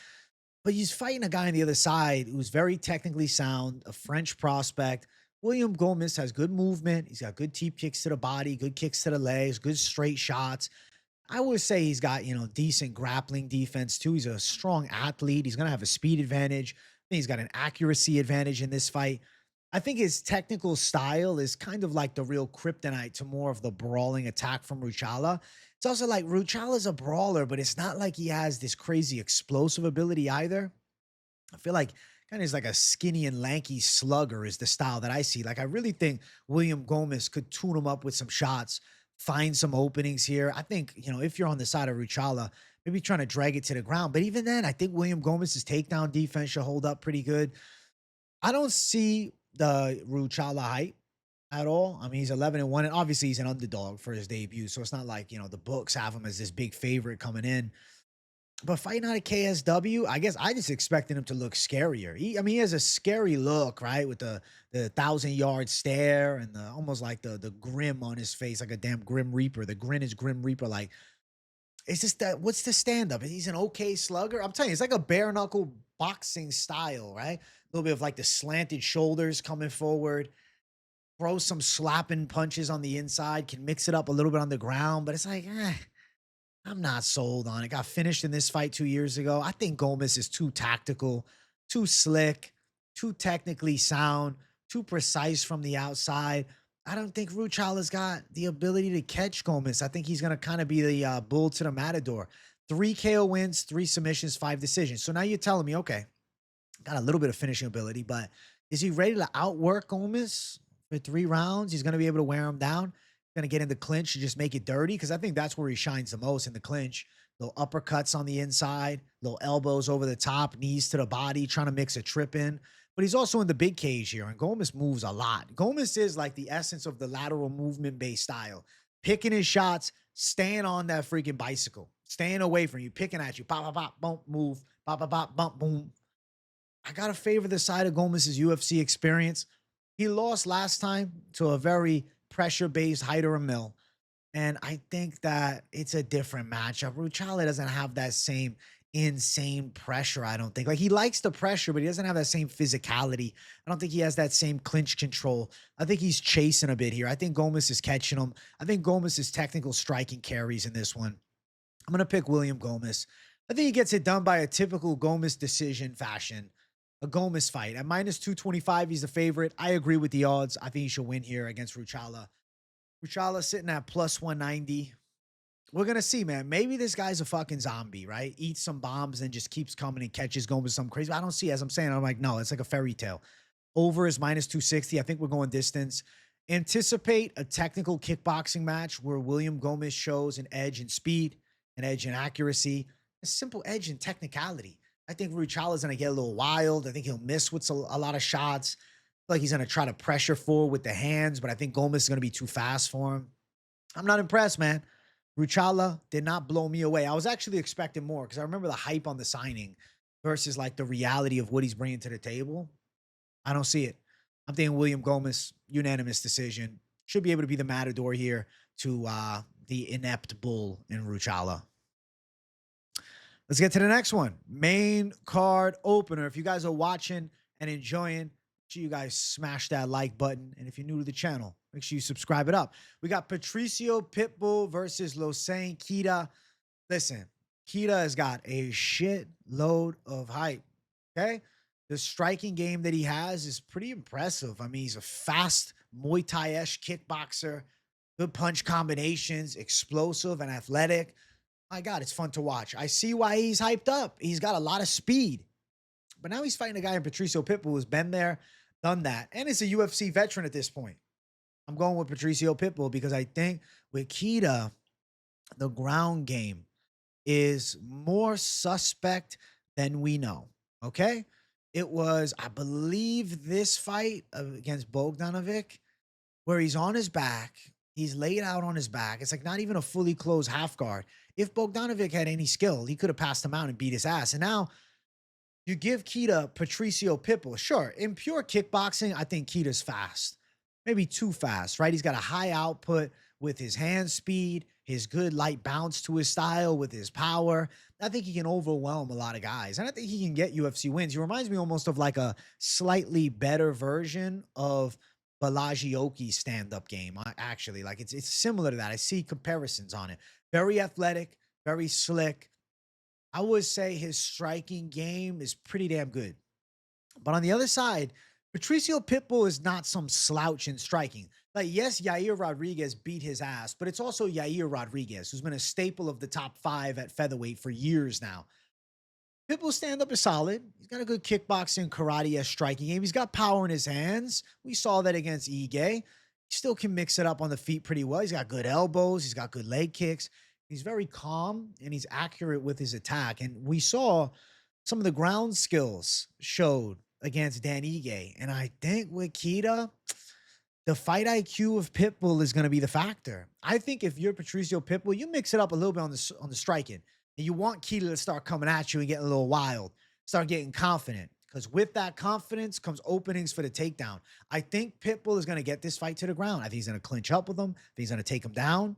But he's fighting a guy on the other side who's very technically sound, a French prospect. William Gomis has good movement. He's got good teep kicks to the body, good kicks to the legs, good straight shots. I would say he's got, decent grappling defense too. He's a strong athlete. He's going to have a speed advantage. I think he's got an accuracy advantage in this fight. I think his technical style is kind of like the real kryptonite to more of the brawling attack from Ruchała. It's also like Ruchała's a brawler, but it's not like he has this crazy explosive ability either. I feel like kind of is like a skinny and lanky slugger is the style that I see. Like I really think William Gomis could tune him up with some shots, find some openings here. I think, if you're on the side of Ruchała, maybe trying to drag it to the ground. But even then, I think William Gomis's takedown defense should hold up pretty good. I don't see the Ruchała hype at all. I mean, he's 11-1, and obviously he's an underdog for his debut. So it's not like, the books have him as this big favorite coming in. But fighting out of KSW, I guess I just expected him to look scarier. He has a scary look, right? With the 1,000-yard stare and almost like the grim on his face, like a damn Grim Reaper. The grin is Grim Reaper. Like, it's just that, what's the stand-up? He's an okay slugger. I'm telling you, it's like a bare knuckle boxing style, right? A little bit of like the slanted shoulders coming forward, throw some slapping punches on the inside, can mix it up a little bit on the ground, but it's like, I'm not sold on it. Got finished in this fight 2 years ago. I think Gomis is too tactical, too slick, too technically sound, too precise from the outside. I don't think Ruchala's got the ability to catch Gomis. I think he's going to kind of be the bull to the matador. 3 KO wins, 3 submissions, 5 decisions. So now you're telling me, okay, got a little bit of finishing ability, but is he ready to outwork Gomis for 3 rounds? He's going to be able to wear him down. Going to get in the clinch and just make it dirty, because I think that's where he shines the most, in the clinch. Little uppercuts on the inside, little elbows over the top, knees to the body, trying to mix a trip in. But he's also in the big cage here, and Gomis moves a lot. Gomis is like the essence of the lateral movement-based style. Picking his shots, staying on that freaking bicycle, staying away from you, picking at you, pop, pop, pop, bump, move, pop, pop, pop, bump, boom. I got to favor the side of Gomis's UFC experience. He lost last time to a very pressure-based hider and mill. And I think that it's a different matchup. Ruchała doesn't have that same insane pressure, I don't think. Like, he likes the pressure, but he doesn't have that same physicality. I don't think he has that same clinch control. I think he's chasing a bit here. I think Gomis is catching him. I think Gomis' technical striking carries in this one. I'm going to pick William Gomis. I think he gets it done by a typical Gomis decision fashion. A Gomis fight. At minus 225, he's the favorite. I agree with the odds. I think he should win here against Ruchała. Ruchała sitting at plus 190. We're going to see, man. Maybe this guy's a fucking zombie, right? Eats some bombs and just keeps coming and catches Gomis some crazy. I don't see, as I'm saying, I'm like, no, it's like a fairy tale. Over is minus 260. I think we're going distance. Anticipate a technical kickboxing match where William Gomis shows an edge in speed, an edge in accuracy, a simple edge in technicality. I think Ruchala's going to get a little wild. I think he'll miss with a lot of shots. I feel like he's going to try to pressure forward with the hands, but I think Gomis is going to be too fast for him. I'm not impressed, man. Ruchała did not blow me away. I was actually expecting more, because I remember the hype on the signing versus like the reality of what he's bringing to the table. I don't see it. I'm thinking William Gomis, unanimous decision. Should be able to be the matador here to the inept bull in Ruchała. Let's get to the next one. Main card opener. If you guys are watching and enjoying, make sure you guys smash that like button. And if you're new to the channel, make sure you subscribe it up. We got Patricio Pitbull versus Losene Keita. Listen, Keita has got a shit load of hype, okay? The striking game that he has is pretty impressive. I mean, he's a fast Muay Thai-esque kickboxer, good punch combinations, explosive and athletic. My God, it's fun to watch. I see why he's hyped up. He's got a lot of speed. But now he's fighting a guy in Patricio Pitbull who's been there, done that, and is a UFC veteran at this point. I'm going with Patricio Pitbull because I think with Keita, the ground game is more suspect than we know. Okay. It was, I believe, this fight against Bogdanovic where he's on his back. He's laid out on his back. It's like not even a fully closed half guard. If Bogdanovic had any skill, he could have passed him out and beat his ass. And now you give Keita Patricio Pitbull. Sure, in pure kickboxing, I think Keita's fast. Maybe too fast, right? He's got a high output with his hand speed, his good light bounce to his style, with his power. I think he can overwhelm a lot of guys. And I think he can get UFC wins. He reminds me almost of like a slightly better version of Balagioki's stand-up game. Actually, like it's similar to that. I see comparisons on it. Very athletic, very slick. I would say his striking game is pretty damn good. But on the other side, Patricio Pitbull is not some slouch in striking. Like, yes, Yair Rodriguez beat his ass, but it's also Yair Rodriguez, who's been a staple of the top 5 at featherweight for years now. Pitbull's stand-up is solid. He's got a good kickboxing, karate striking game. He's got power in his hands. We saw that against Ige. He still can mix it up on the feet pretty well. He's got good elbows. He's got good leg kicks. He's very calm and he's accurate with his attack. And we saw some of the ground skills showed against Dan Ige. And I think with Keita, the fight IQ of Pitbull is going to be the factor. I think if you're Patricio Pitbull, you mix it up a little bit on the striking. And you want Keita to start coming at you and getting a little wild, start getting confident. Because with that confidence comes openings for the takedown. I think Pitbull is going to get this fight to the ground. I think he's going to clinch up with him. I think he's going to take him down.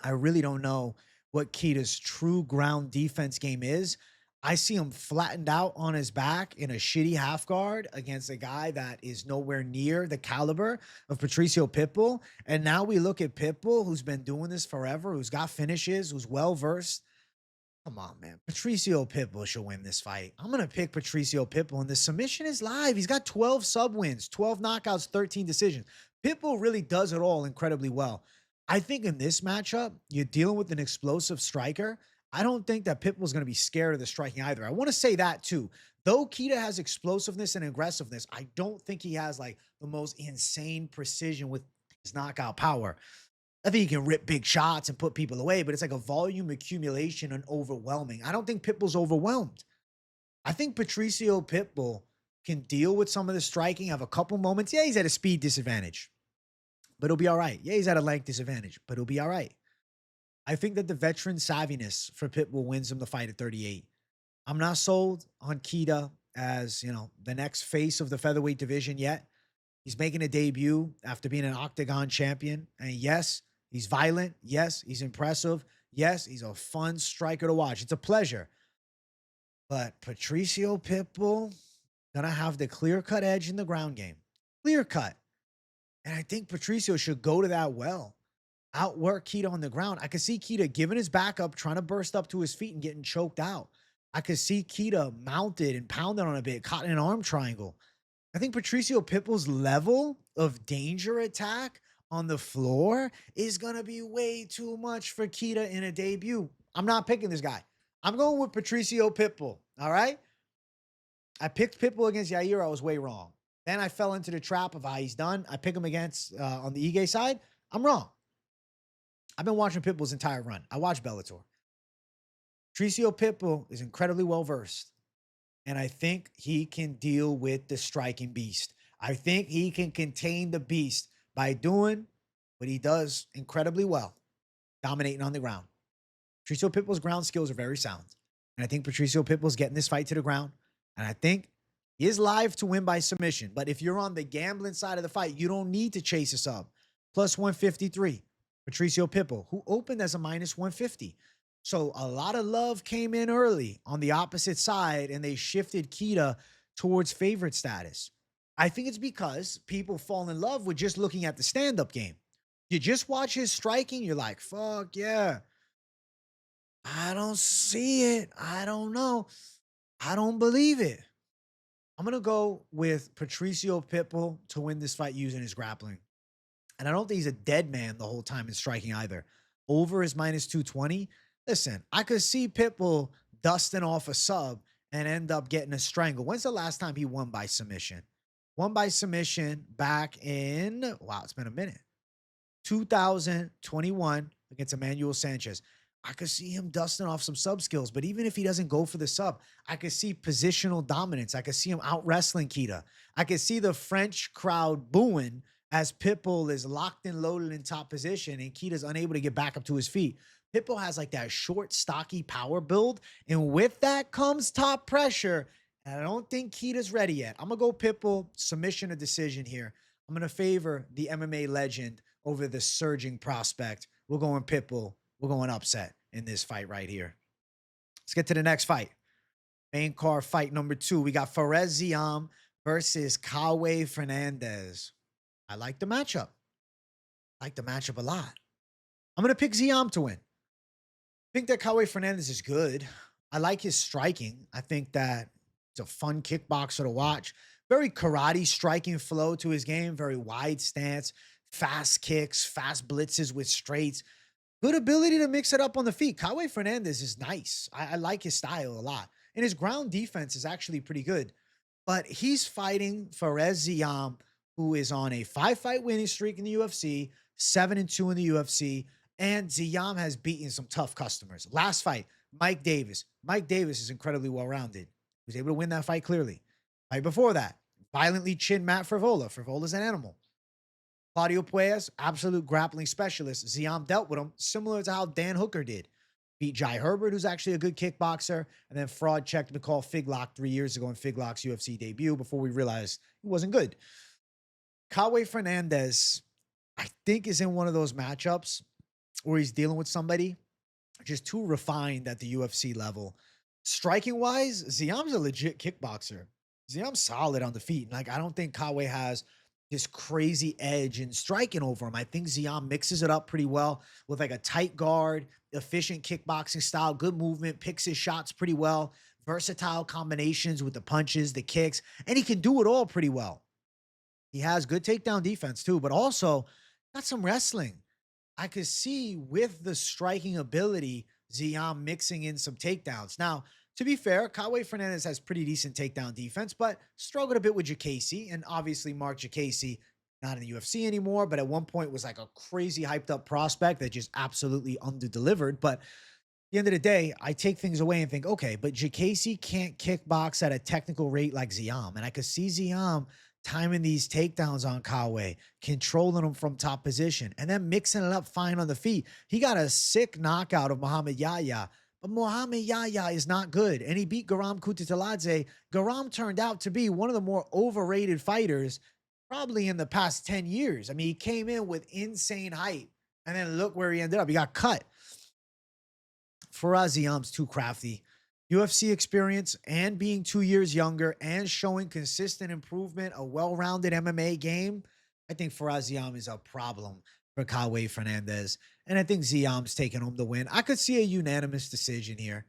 I really don't know what Keita's true ground defense game is. I see him flattened out on his back in a shitty half guard against a guy that is nowhere near the caliber of Patricio Pitbull. And now we look at Pitbull, who's been doing this forever, who's got finishes, who's well-versed. Come on, man. Patricio Pitbull should win this fight. I'm going to pick Patricio Pitbull, and the submission is live. He's got 12 sub-wins, 12 knockouts, 13 decisions. Pitbull really does it all incredibly well. I think in this matchup, you're dealing with an explosive striker. I don't think that Pitbull's going to be scared of the striking either. I want to say that too. Though Keita has explosiveness and aggressiveness, I don't think he has like the most insane precision with his knockout power. I think he can rip big shots and put people away, but it's like a volume accumulation and overwhelming. I don't think Pitbull's overwhelmed. I think Patricio Pitbull can deal with some of the striking, have a couple moments. Yeah, he's at a speed disadvantage, but he'll be all right. Yeah, he's at a length disadvantage, but he'll be all right. I think that the veteran savviness for Pitbull wins him the fight at 38. I'm not sold on Keita as, you know, the next face of the featherweight division yet. He's making a debut after being an octagon champion. And yes, he's violent. Yes, he's impressive. Yes, he's a fun striker to watch. It's a pleasure. But Patricio Pitbull gonna have the clear-cut edge in the ground game. Clear-cut. And I think Patricio should go to that well. Outwork Keita on the ground. I could see Keita giving his back up, trying to burst up to his feet and getting choked out. I could see Keita mounted and pounded on a bit, caught in an arm triangle. I think Patricio Pitbull's level of danger attack on the floor is going to be way too much for Keita in a debut. I'm not picking this guy. I'm going with Patricio Pitbull, all right? I picked Pitbull against Yair. I was way wrong. Then I fell into the trap of how he's done. I pick him against on the Ige side. I'm wrong. I've been watching Pitbull's entire run. I watch Bellator. Patricio Pitbull is incredibly well-versed, and I think he can deal with the striking beast. I think he can contain the beast by doing what he does incredibly well, dominating on the ground. Patricio Pitbull's ground skills are very sound, and I think Patricio Pitbull's getting this fight to the ground, and I think he is live to win by submission. But if you're on the gambling side of the fight, you don't need to chase a sub. Plus 153. Patricio Pitbull, who opened as a minus 150. So a lot of love came in early on the opposite side, and they shifted Keita towards favorite status. I think it's because people fall in love with just looking at the stand-up game. You just watch his striking, you're like, fuck yeah. I don't see it. I don't know. I don't believe it. I'm going to go with Patricio Pitbull to win this fight using his grappling. And I don't think he's a dead man the whole time in striking either. Over is minus 220. Listen, I could see Pitbull dusting off a sub and end up getting a strangle. When's the last time he won by submission? Won by submission back in, wow, it's been a minute. 2021 against Emmanuel Sanchez. I could see him dusting off some sub skills, but even if he doesn't go for the sub, I could see positional dominance. I could see him out wrestling Keita. I could see the French crowd booing as Pitbull is locked and loaded in top position and Keita's unable to get back up to his feet. Pitbull has like that short, stocky power build, and with that comes top pressure. And I don't think Keita's ready yet. I'm going to go Pitbull, submission or decision here. I'm going to favor the MMA legend over the surging prospect. We're going Pitbull. We're going upset in this fight right here. Let's get to the next fight. Main card fight number 2. We got Ziam versus Kauê Fernandes. I like the matchup. I like the matchup a lot. I'm going to pick Ziam to win. I think that Kauê Fernandes is good. I like his striking. I think that he's a fun kickboxer to watch. Very karate striking flow to his game. Very wide stance, fast kicks, fast blitzes with straights. Good ability to mix it up on the feet. Kauê Fernandes is nice. I like his style a lot. And his ground defense is actually pretty good. But he's fighting Ziam, who is on a 5-fight winning streak in the UFC, 7-2 in the UFC. And Ziam has beaten some tough customers. Last fight, Mike Davis. Mike Davis is incredibly well-rounded. He was able to win that fight clearly. Fight before that, violently chinned Matt Frevola. Frevola's an animal. Claudio Puelles, absolute grappling specialist. Ziam dealt with him similar to how Dan Hooker did. Beat Jai Herbert, who's actually a good kickboxer, and then fraud checked McCall Figlock 3 years ago in Figlock's UFC debut before we realized he wasn't good. Kauê Fernandes, I think, is in one of those matchups where he's dealing with somebody just too refined at the UFC level. Striking wise, Ziam's a legit kickboxer. Ziam's solid on the feet. Like, I don't think Kauê has this crazy edge in striking over him. I think Ziam mixes it up pretty well with like a tight guard, efficient kickboxing style, good movement, picks his shots pretty well, versatile combinations with the punches, the kicks, and he can do it all pretty well. He has good takedown defense too, but also got some wrestling. I could see with the striking ability, Ziam mixing in some takedowns. Now, to be fair, Kauê Fernandes has pretty decent takedown defense, but struggled a bit with Jacasey, and obviously Mark Jacasey, not in the UFC anymore, but at one point was like a crazy hyped up prospect that just absolutely underdelivered. But at the end of the day, I take things away and think, okay, but Jacasey can't kickbox at a technical rate like Ziam, and I could see Ziam timing these takedowns on Kauê, controlling him from top position, and then mixing it up fine on the feet. He got a sick knockout of Muhammad Yahya, but Muhammad Yahya is not good, and he beat Garam Kutateladze. Garam turned out to be one of the more overrated fighters probably in the past 10 years. I mean, he came in with insane height, and then look where he ended up. He got cut. Ziam's too crafty. UFC experience and being 2 years younger and showing consistent improvement, a well-rounded MMA game. I think Ziam is a problem for Kauê Fernandes. And I think Ziam's taking home the win. I could see a unanimous decision here.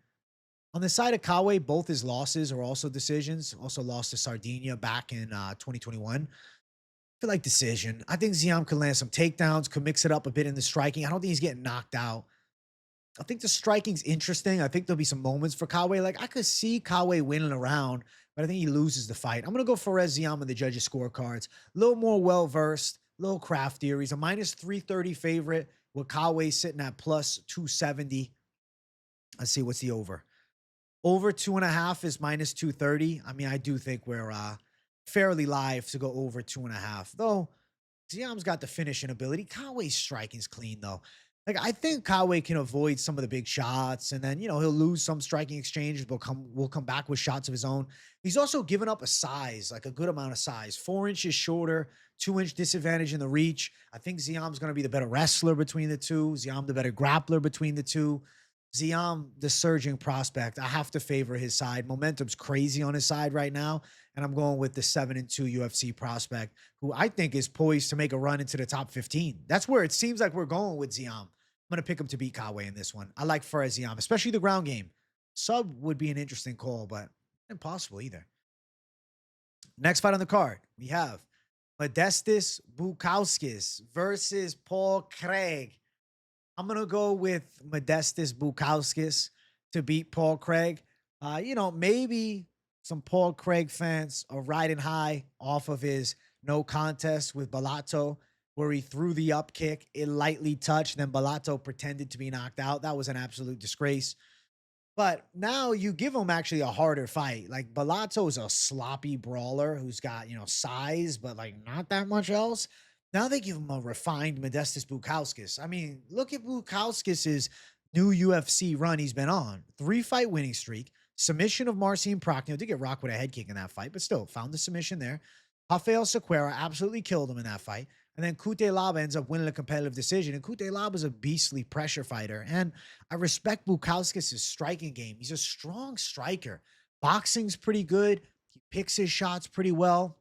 On the side of Kauê, both his losses are also decisions. Also lost to Sardinia back in 2021. I feel like decision. I think Ziam could land some takedowns, could mix it up a bit in the striking. I don't think he's getting knocked out. I think the striking's interesting. I think there'll be some moments for Kauê. Like, I could see Kauê winning a round, but I think he loses the fight. I'm going to go for Ziam in the judges' scorecards. A little more well-versed, a little craftier. He's a minus 330 favorite with Kauê sitting at plus 270. Let's see, what's the over? Over 2.5 is minus 230. I mean, I do think we're fairly live to go over 2.5. Though, Ziam's got the finishing ability. Kauê's striking's clean, though. Like, I think Kauê can avoid some of the big shots, and then, you know, he'll lose some striking exchanges, but will come back with shots of his own. He's also given up a size, like a good amount of size. 4 inches shorter, 2-inch disadvantage in the reach. I think Ziam's going to be the better wrestler between the two. Ziam, the better grappler between the two. Ziam, the surging prospect. I have to favor his side. Momentum's crazy on his side right now, and I'm going with the 7-2 UFC prospect, who I think is poised to make a run into the top 15. That's where it seems like we're going with Ziam. I'm going to pick him to beat Kauê in this one. I like Ziam, especially the ground game. Sub would be an interesting call, but impossible either. Next fight on the card, we have Modestas Bukauskas versus Paul Craig. I'm going to go with Modestas Bukauskas to beat Paul Craig. You know, maybe some Paul Craig fans are riding high off of his no contest with Bellato where he threw the up kick, it lightly touched, then Bellato pretended to be knocked out. That was an absolute disgrace. But now you give him actually a harder fight. Like Bellato is a sloppy brawler who's got, size, but like not that much else. Now they give him a refined Modestas Bukauskas. I mean, look at Bukauskas' new UFC run he's been on. 3-fight winning streak, submission of Marcin Prachnio. Did get rocked with a head kick in that fight, but still found the submission there. Rafael Sequeira absolutely killed him in that fight. And then Cutelaba ends up winning a competitive decision. And Cutelaba is a beastly pressure fighter. And I respect Bukauskas' striking game. He's a strong striker. Boxing's pretty good. He picks his shots pretty well.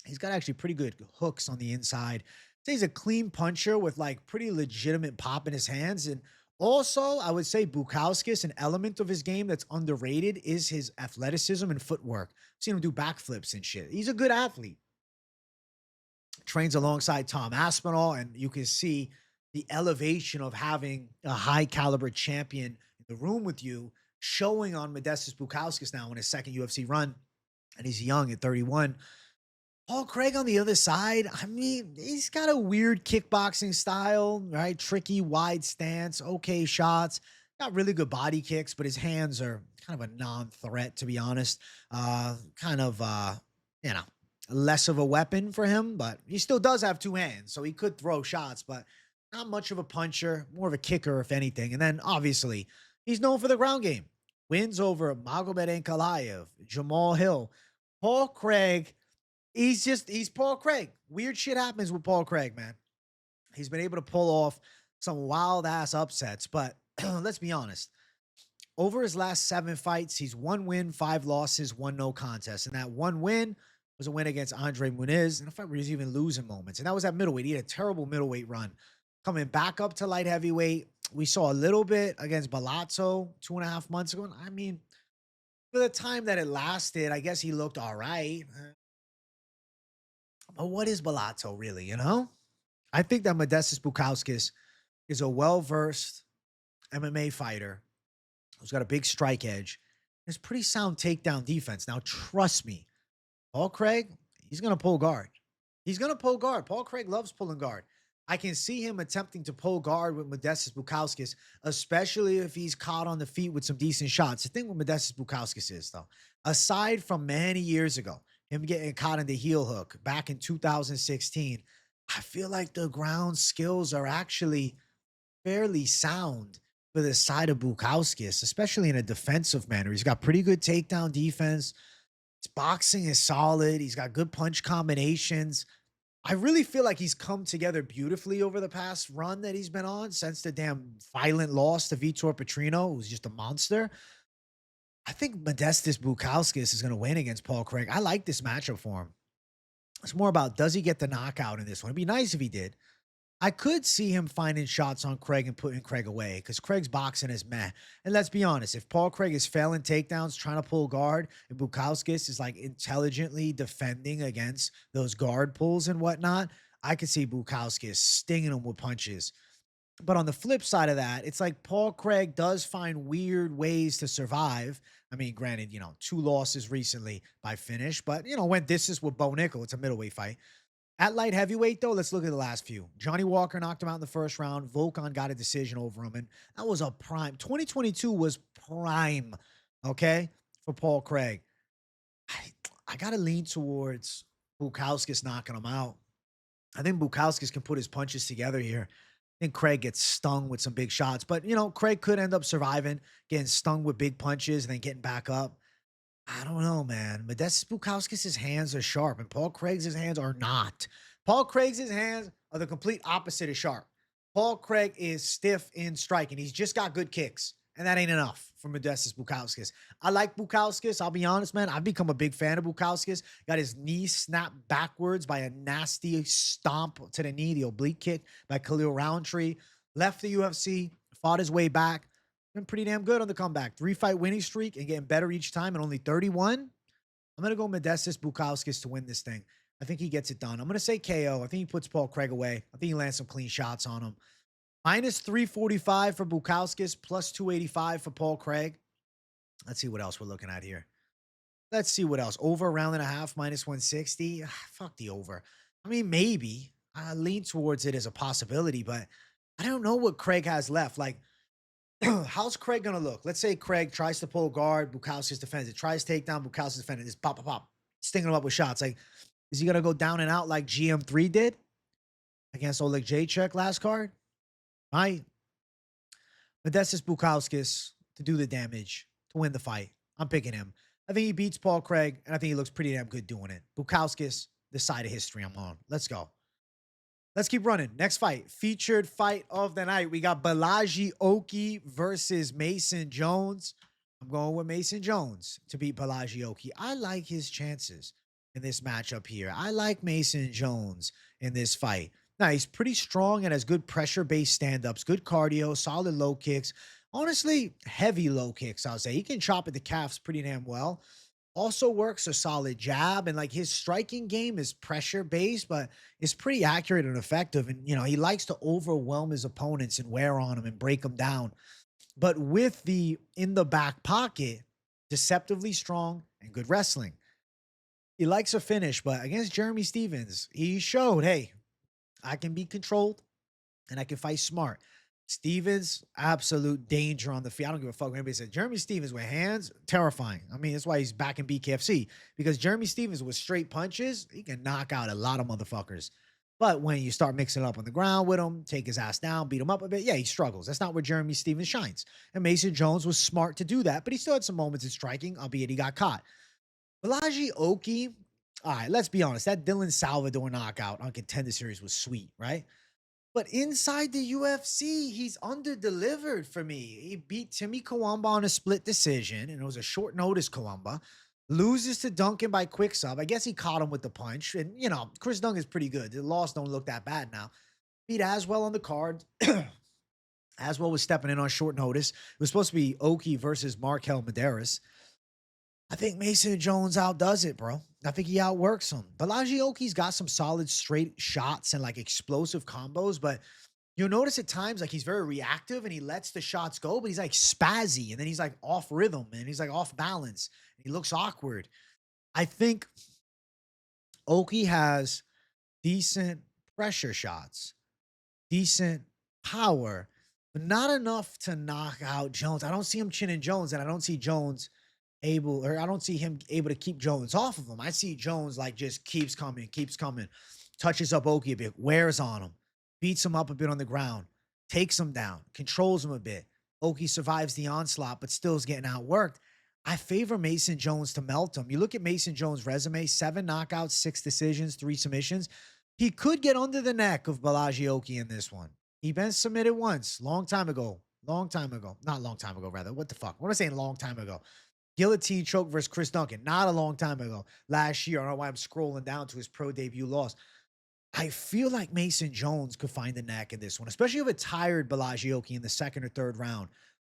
He's got actually pretty good hooks on the inside. So he's a clean puncher with like pretty legitimate pop in his hands. And also, I would say Bukauskas, an element of his game that's underrated is his athleticism and footwork. I've seen him do backflips and shit. He's a good athlete. Trains alongside Tom Aspinall, and you can see the elevation of having a high caliber champion in the room with you showing on Modestas Bukauskas now in his second UFC run, and he's young at 31. Paul Craig on the other side, I mean, he's got a weird kickboxing style, right? Tricky, wide stance, okay shots, got really good body kicks, but his hands are kind of a non-threat, to be honest. Less of a weapon for him, but he still does have two hands, so he could throw shots, but not much of a puncher, more of a kicker, if anything. And then, obviously, he's known for the ground game. Wins over Magomed Ankalaev, Jamal Hill. Paul Craig, he's Paul Craig. Weird shit happens with Paul Craig, man. He's been able to pull off some wild-ass upsets, but let's be honest. Over his last 7 fights, he's 1 win, 5 losses, 1 no contest. And that 1 win was a win against Andre Muniz, and a fight where he's even losing moments. And that was at middleweight. He had a terrible middleweight run. Coming back up to light heavyweight, we saw a little bit against Bellato 2.5 months ago. I mean, for the time that it lasted, I guess he looked all right. But what is Bellato really, I think that Modestas Bukauskas is a well-versed MMA fighter who's got a big strike edge. There's pretty sound takedown defense. Now, trust me, Paul Craig, he's going to pull guard. He's going to pull guard. Paul Craig loves pulling guard. I can see him attempting to pull guard with Modestas Bukauskas, especially if he's caught on the feet with some decent shots. The thing with Modestas Bukauskas is, though, aside from many years ago, him getting caught in the heel hook back in 2016, I feel like the ground skills are actually fairly sound for the side of Bukauskas, especially in a defensive manner. He's got pretty good takedown defense. His boxing is solid. He's got good punch combinations. I really feel like he's come together beautifully over the past run that he's been on since the damn violent loss to Vitor Petrino, who's just a monster. I think Modestas Bukauskas is going to win against Paul Craig. I like this matchup for him. It's more about, does he get the knockout in this one? It'd be nice if he did. I could see him finding shots on Craig and putting Craig away because Craig's boxing is meh. And let's be honest, if Paul Craig is failing takedowns, trying to pull guard, and Bukauskas is like intelligently defending against those guard pulls and whatnot, I could see Bukauskas stinging him with punches. But on the flip side of that, it's like Paul Craig does find weird ways to survive. I mean, granted, 2 losses recently by finish, but, went distance with Bo Nickel. It's a middleweight fight. At light heavyweight, though, let's look at the last few. Johnny Walker knocked him out in the first round. Volkan got a decision over him, and that was a prime. 2022 was prime, okay, for Paul Craig. I got to lean towards Bukauskas knocking him out. I think Bukauskas can put his punches together here. I think Craig gets stung with some big shots, but, Craig could end up surviving, getting stung with big punches and then getting back up. I don't know, man. Modestas Bukauskas' hands are sharp, and Paul Craig's hands are not. Paul Craig's hands are the complete opposite of sharp. Paul Craig is stiff in striking. He's just got good kicks, and that ain't enough for Modestas Bukauskas. I like Bukauskas. I'll be honest, man. I've become a big fan of Bukauskas. Got his knee snapped backwards by a nasty stomp to the knee, the oblique kick by Khalil Roundtree. Left the UFC, fought his way back. Been pretty damn good on the comeback. 3-fight winning streak and getting better each time and only 31. I'm going to go Modestas Bukauskas to win this thing. I think he gets it done. I'm going to say KO. I think he puts Paul Craig away. I think he lands some clean shots on him. Minus 345 for Bukauskas, plus 285 for Paul Craig. Let's see what else we're looking at here. Let's see what else. Over round and a half, minus 160. Fuck the over. I mean, maybe. I lean towards it as a possibility, but I don't know what Craig has left. Like, how's Craig gonna look? Let's say Craig tries to pull guard, Bukauskas defends it, tries takedown, Bukauskas defends it, just pop, pop, pop, stinging him up with shots. Like, is he gonna go down and out like GM3 did against Oleg Jacek last card? Right. But that's just Bukauskas to do the damage, to win the fight. I'm picking him. I think he beats Paul Craig, and I think he looks pretty damn good doing it. Bukauskas, the side of history I'm on. Let's go. Let's keep running. Next fight, featured fight of the night. We got Borralho Oki versus Mason Jones. I'm going with Mason Jones to beat Borralho Oki. I like his chances in this matchup here. I like Mason Jones in this fight. Now, he's pretty strong and has good pressure-based stand-ups, good cardio, solid low kicks. Honestly, heavy low kicks, I'll say. He can chop at the calves pretty damn well. Also works a solid jab, and like his striking game is pressure-based, but it's pretty accurate and effective. And, you know, he likes to overwhelm his opponents and wear on them and break them down. But with the in the back pocket, deceptively strong and good wrestling. He likes a finish, but against Jeremy Stephens, he showed, hey, I can be controlled and I can fight smart. Stephens, absolute danger on the field. I don't give a fuck what anybody said. Jeremy Stephens with hands, terrifying. I mean, that's why he's back in BKFC, because Jeremy Stephens with straight punches, he can knock out a lot of motherfuckers. But when you start mixing it up on the ground with him, take his ass down, beat him up a bit, yeah, he struggles. That's not where Jeremy Stephens shines. And Mason Jones was smart to do that, but he still had some moments in striking, albeit he got caught. Borralho Oki, all right, let's be honest. That Dylan Salvador knockout on Contender Series was sweet, right? But inside the UFC, he's under-delivered for me. He beat Timmy Kawamba on a split decision, and it was a short notice Kawamba. Loses to Duncan by quick sub. I guess he caught him with the punch. And, you know, Chris Duncan's pretty good. The loss don't look that bad now. Beat Aswell on the card. Aswell was stepping in on short notice. It was supposed to be Oki versus Markel Medeiros. I think Mason Jones outdoes it, bro. I think he outworks him. Borralho Oki's got some solid straight shots and like explosive combos, but you'll notice at times like he's very reactive and he lets the shots go, but he's like spazzy and then he's like off rhythm and he's like off balance. He looks awkward. I think Oki has decent pressure shots, decent power, but not enough to knock out Jones. I don't see him chinning Jones, and I don't see Jones able, or I don't see him able to keep Jones off of him. I see Jones like just keeps coming, touches up Oki a bit, wears on him, beats him up a bit on the ground, takes him down, controls him a bit. Oki survives the onslaught, but still is getting outworked. I favor Mason Jones to melt him. You look at Mason Jones' resume, 7 knockouts, 6 decisions, 3 submissions. He could get under the neck of Borralho Oki in this one. He been submitted once, long time ago. Not long time ago, rather. What the fuck? What am I saying long time ago? Guillotine choke versus Chris Duncan. Not a long time ago. Last year. I don't know why I'm scrolling down to his pro debut loss. I feel like Mason Jones could find the neck in this one, especially if a tired Borralho Oki in the 2nd or 3rd round.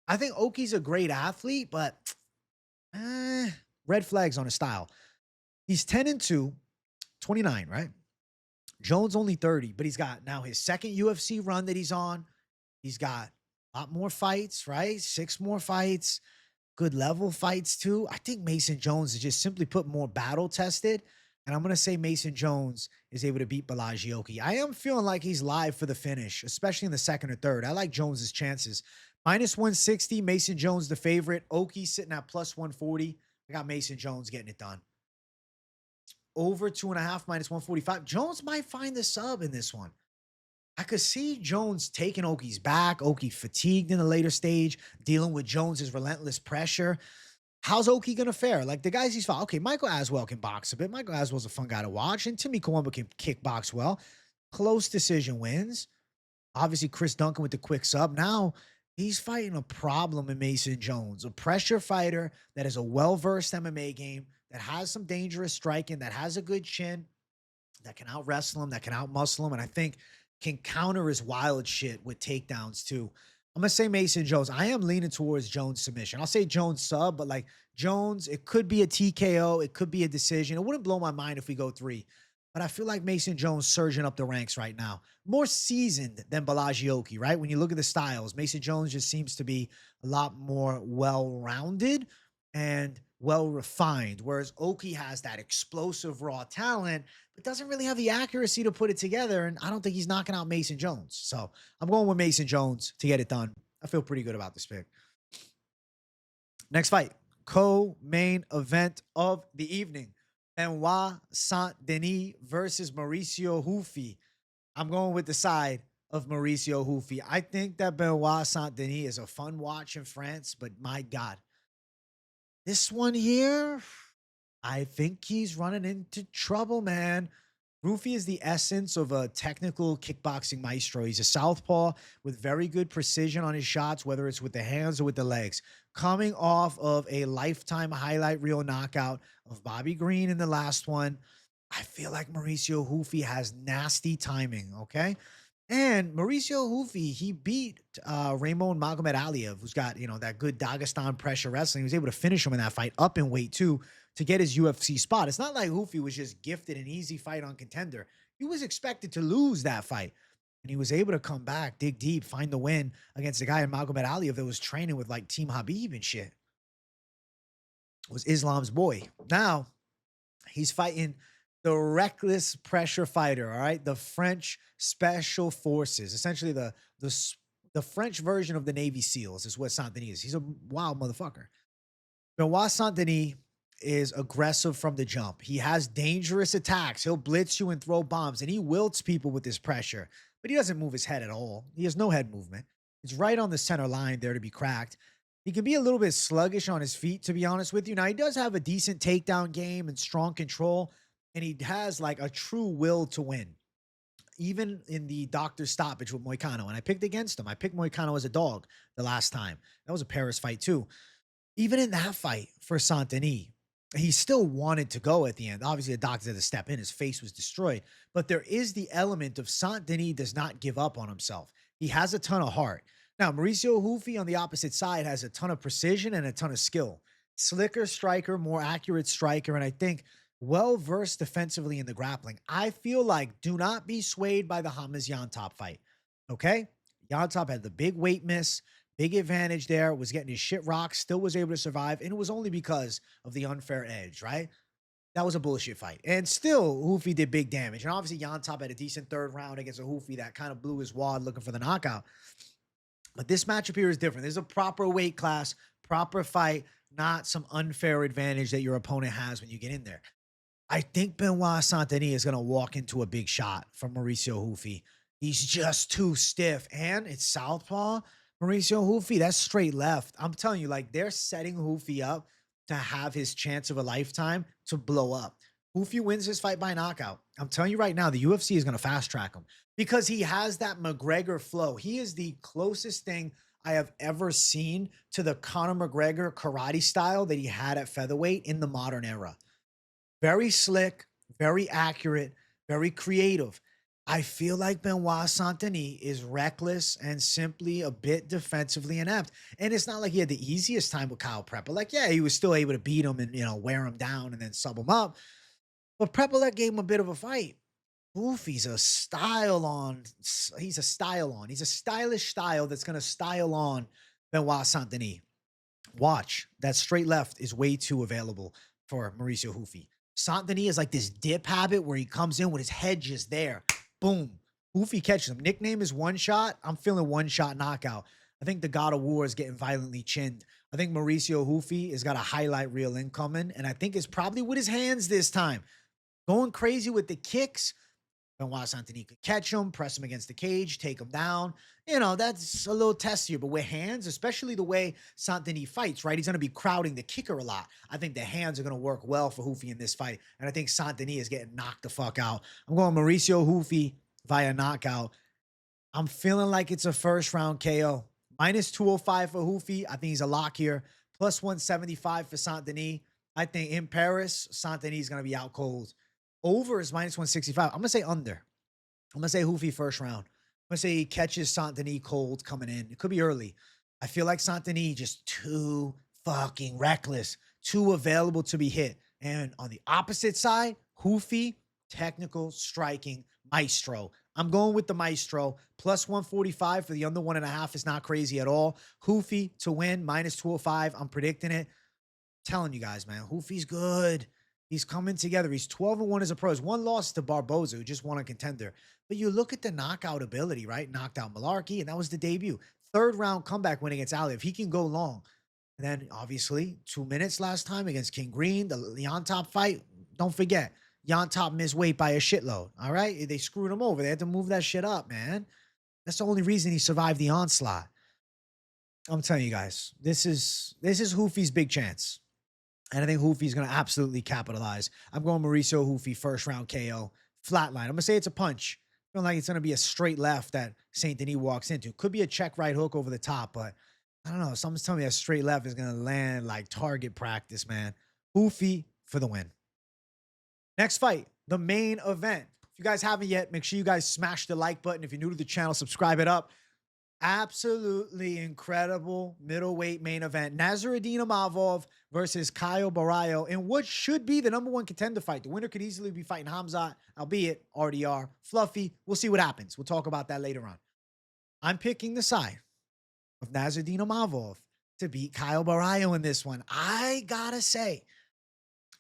I think Oki's a great athlete, but red flags on his style. He's 10-2, 29, right? Jones only 30, but he's got now his 2nd UFC run that he's on. He's got a lot more fights, right? 6 more fights. Good level fights too. I think Mason Jones is just simply put more battle tested. And I'm going to say Mason Jones is able to beat Borralho Oki. I am feeling like he's live for the finish, especially in the 2nd or 3rd. I like Jones's chances. -160, Mason Jones the favorite. Oki sitting at +140. I got Mason Jones getting it done. Over 2.5, -145. Jones might find the sub in this one. I could see Jones taking Oki's back. Oki fatigued in the later stage, dealing with Jones's relentless pressure. How's Oki going to fare? Like the guys he's fought. Okay, Michael Aswell can box a bit. Michael Aswell's a fun guy to watch. And Timmy Kawamba can kickbox well. Close decision wins. Obviously, Chris Duncan with the quick sub. Now, he's fighting a problem in Mason Jones. A pressure fighter that is a well-versed MMA game, that has some dangerous striking, that has a good chin, that can out-wrestle him, that can out-muscle him. And I think can counter his wild shit with takedowns too. I'm going to say Mason Jones. I am leaning towards Jones submission. I'll say Jones sub, but like Jones, it could be a TKO. It could be a decision. It wouldn't blow my mind if we go 3. But I feel like Mason Jones surging up the ranks right now. More seasoned than Borralho Oki, right? When you look at the styles, Mason Jones just seems to be a lot more well-rounded. and well refined, whereas Oki has that explosive raw talent, but doesn't really have the accuracy to put it together. And I don't think he's knocking out Mason Jones. So I'm going with Mason Jones to get it done. I feel pretty good about this pick. Next fight, co-main event of the evening. Benoit Saint-Denis versus Mauricio Ruffy. I'm going with the side of Mauricio Ruffy. I think that Benoit Saint-Denis is a fun watch in France, but my God, this one here, I think he's running into trouble, man. Ruffy is the essence of a technical kickboxing maestro. He's a southpaw with very good precision on his shots, whether it's with the hands or with the legs. Coming off of a lifetime highlight reel knockout of Bobby Green in the last one, I feel like Mauricio Ruffy has nasty timing, okay? And Mauricio Ruffy, he beat Raymond Magomed Aliev, who's got, that good Dagestan pressure wrestling. He was able to finish him in that fight up in weight too to get his UFC spot. It's not like Ruffy was just gifted an easy fight on Contender. He was expected to lose that fight. And he was able to come back, dig deep, find the win against a guy in Magomed Aliev that was training with like Team Habib and shit. It was Islam's boy. Now, he's fighting the reckless pressure fighter, all right? The French Special Forces, essentially the French version of the Navy SEALs is what Saint-Denis is. He's a wild motherfucker. Benoit Saint-Denis is aggressive from the jump. He has dangerous attacks. He'll blitz you and throw bombs, and he wilts people with this pressure, but he doesn't move his head at all. He has no head movement. It's right on the center line there to be cracked. He can be a little bit sluggish on his feet, to be honest with you. Now, he does have a decent takedown game and strong control, and he has like a true will to win. Even in the doctor stoppage with Moicano, and I picked against him. I picked Moicano as a dog the last time. That was a Paris fight too. Even in that fight for Saint-Denis, he still wanted to go at the end. Obviously, the doctor had to step in. His face was destroyed. But there is the element of Saint-Denis does not give up on himself. He has a ton of heart. Now, Mauricio Ruffy on the opposite side has a ton of precision and a ton of skill. Slicker striker, more accurate striker, and I think well-versed defensively in the grappling. I feel like do not be swayed by the Hamaz Yantop fight, okay? Yantop had the big weight miss, big advantage there, was getting his shit rocked, still was able to survive, and it was only because of the unfair edge, right? That was a bullshit fight. And still, Ruffy did big damage. And obviously, Yantop had a decent third round against a Ruffy that kind of blew his wad looking for the knockout. But this matchup here is different. There's a proper weight class, proper fight, not some unfair advantage that your opponent has when you get in there. I think Benoit Saint-Denis is going to walk into a big shot from Mauricio Ruffy. He's just too stiff. And it's southpaw. Mauricio Ruffy, that's straight left. I'm telling you, like, they're setting Ruffy up to have his chance of a lifetime to blow up. Ruffy wins his fight by knockout. I'm telling you right now, the UFC is going to fast track him because he has that McGregor flow. He is the closest thing I have ever seen to the Conor McGregor karate style that he had at featherweight in the modern era. Very slick, very accurate, very creative. I feel like Benoit Saint-Denis is reckless and simply a bit defensively inept. And it's not like he had the easiest time with Kyle Prepper. Like, yeah, he was still able to beat him and, wear him down and then sub him up. But Prepper gave him a bit of a fight. He's a style on. He's a stylish style that's going to style on Benoit Saint-Denis. Watch, that straight left is way too available for Mauricio Ruffy. Saint-Denis is like this dip habit where he comes in with his head just there. Boom. Ruffy catches him. Nickname is One Shot. I'm feeling One Shot knockout. I think the God of War is getting violently chinned. I think Mauricio Ruffy has got a highlight reel incoming, and I think it's probably with his hands this time. Going crazy with the kicks. Benoit Saint-Denis could catch him, press him against the cage, take him down. That's a little testier. But with hands, especially the way Saint-Denis fights, right? He's going to be crowding the kicker a lot. I think the hands are going to work well for Ruffy in this fight. And I think Saint-Denis is getting knocked the fuck out. I'm going Mauricio Ruffy via knockout. I'm feeling like it's a first round KO. Minus 205 for Ruffy. I think he's a lock here. Plus 175 for Saint-Denis. I think in Paris, Saint-Denis is going to be out cold. Over is minus 165. I'm going to say under. I'm going to say Ruffy first round. I'm going to say he catches Saint-Denis cold coming in. It could be early. I feel like Saint-Denis just too fucking reckless, too available to be hit. And on the opposite side, Ruffy, technical, striking, maestro. I'm going with the maestro. Plus 145 for the under 1.5 is not crazy at all. Ruffy to win, minus 205. I'm predicting it. Telling you guys, man, Hoofy's good. He's coming together. He's 12-1 as a pro. His one loss to Barboza, who just won a contender. But you look at the knockout ability, right? Knocked out Malarkey, and that was the debut. Third round comeback win against Ali. If he can go long. And then, obviously, 2 minutes last time against King Green, the on top fight. Don't forget, Yon Top missed weight by a shitload. All right? They screwed him over. They had to move that shit up, man. That's the only reason he survived the onslaught. I'm telling you guys, this is Hoofy's big chance. And I think Hoofy's going to absolutely capitalize. I'm going Mauricio Hoofy, first round KO. Flatline. I'm going to say it's a punch. I feel like it's going to be a straight left that Saint-Denis walks into. Could be a check right hook over the top, but I don't know. Someone's telling me a straight left is going to land like target practice, man. Hoofy for the win. Next fight, the main event. If you guys haven't yet, make sure you guys smash the like button. If you're new to the channel, subscribe it up. Absolutely incredible middleweight main event. Nasruddin Imavov versus Caio Borralho in what should be the #1 contender fight. The winner could easily be fighting Hamzat, albeit RDR. Fluffy. We'll see what happens. We'll talk about that later on. I'm picking the side of Nasruddin Imavov to beat Caio Borralho in this one. I gotta say,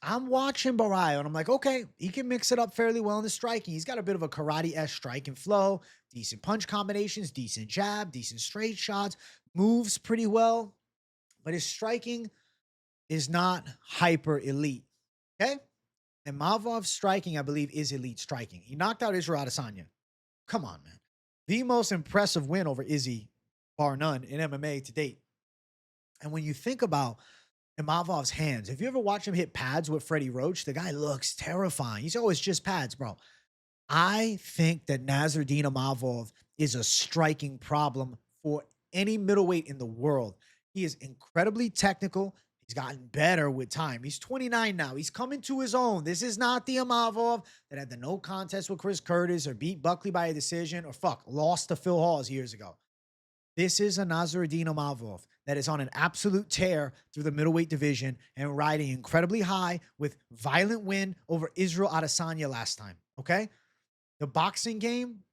I'm watching Borralho, and I'm like, okay, he can mix it up fairly well in the striking. He's got a bit of a karate-esque strike and flow, decent punch combinations, decent jab, decent straight shots, moves pretty well, but his striking is not hyper elite, okay? And Imavov's striking, I believe, is elite striking. He knocked out Israel Adesanya. Come on, man. The most impressive win over Izzy, bar none, in MMA to date. And when you think about Imavov's hands, if you ever watch him hit pads with Freddie Roach, the guy looks terrifying. He's always just pads, bro. I think that Nasruddin Imavov is a striking problem for any middleweight in the world. He is incredibly technical. He's gotten better with time. He's 29 now. He's coming to his own. This is not the Imavov that had the no contest with Chris Curtis or beat Buckley by a decision or lost to Phil Hawes years ago. This is a Nasruddin Imavov that is on an absolute tear through the middleweight division and riding incredibly high with violent win over Israel Adesanya last time, okay? The boxing game,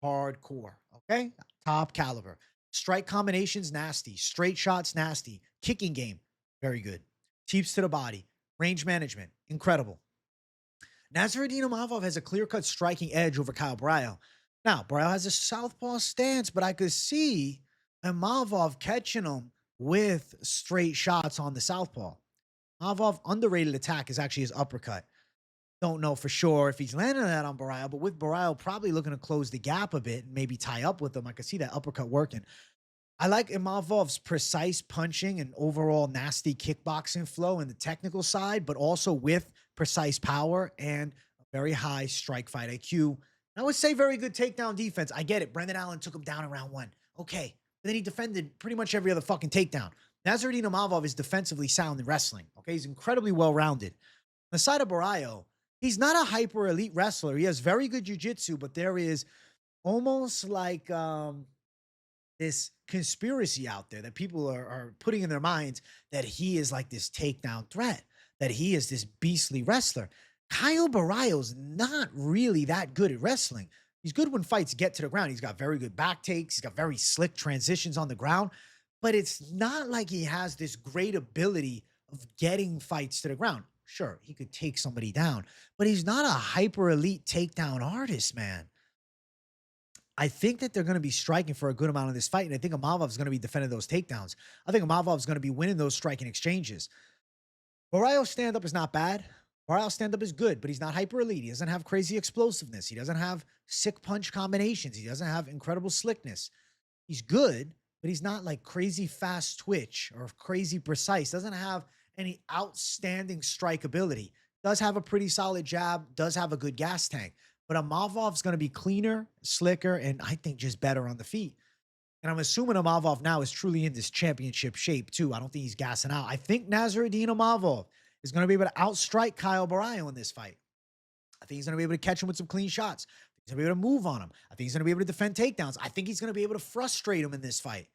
hardcore, okay? Top caliber. Strike combinations, nasty. Straight shots, nasty. Kicking game, very good. Teeps to the body. Range management, incredible. Nasruddin Imavov has a clear-cut striking edge over Caio Borralho. Now, Borralho has a southpaw stance, but I could see Imavov catching him with straight shots on the southpaw. Imavov underrated attack is actually his uppercut. Don't know for sure if he's landing that on Borralho, but with Borralho probably looking to close the gap a bit and maybe tie up with him, I could see that uppercut working. I like Imavov's precise punching and overall nasty kickboxing flow in the technical side, but also with precise power and a very high strike fight IQ. I would say very good takedown defense. I get it. Brendan Allen took him down in round 1. Okay. But then he defended pretty much every other fucking takedown. Nasruddin Imavov is defensively sound in wrestling. Okay. He's incredibly well-rounded. On the side of Borralho, he's not a hyper elite wrestler. He has very good jiu-jitsu, but there is almost like this conspiracy out there that people are putting in their minds that he is like this takedown threat, that he is this beastly wrestler. Caio Borralho's not really that good at wrestling. He's good when fights get to the ground. He's got very good back takes. He's got very slick transitions on the ground. But it's not like he has this great ability of getting fights to the ground. Sure, he could take somebody down, but he's not a hyper elite takedown artist, man. I think that they're going to be striking for a good amount of this fight, and I think Imavov's going to be defending those takedowns. I think Imavov's going to be winning those striking exchanges. Borralho's stand-up is not bad. Borralho's stand-up is good, but he's not hyper elite. He doesn't have crazy explosiveness. He doesn't have sick punch combinations. He doesn't have incredible slickness. He's good, but he's not like crazy fast twitch or crazy precise. Doesn't have any outstanding strike ability. Does have a pretty solid jab. Does have a good gas tank. But Imavov's going to be cleaner, slicker, and I think just better on the feet. And I'm assuming Imavov now is truly in this championship shape too. I don't think he's gassing out. I think Nasruddin Imavov is going to be able to outstrike Caio Borralho in this fight. I think he's going to be able to catch him with some clean shots. He's going to be able to move on him. I think he's going to be able to defend takedowns. I think he's going to be able to frustrate him in this fight.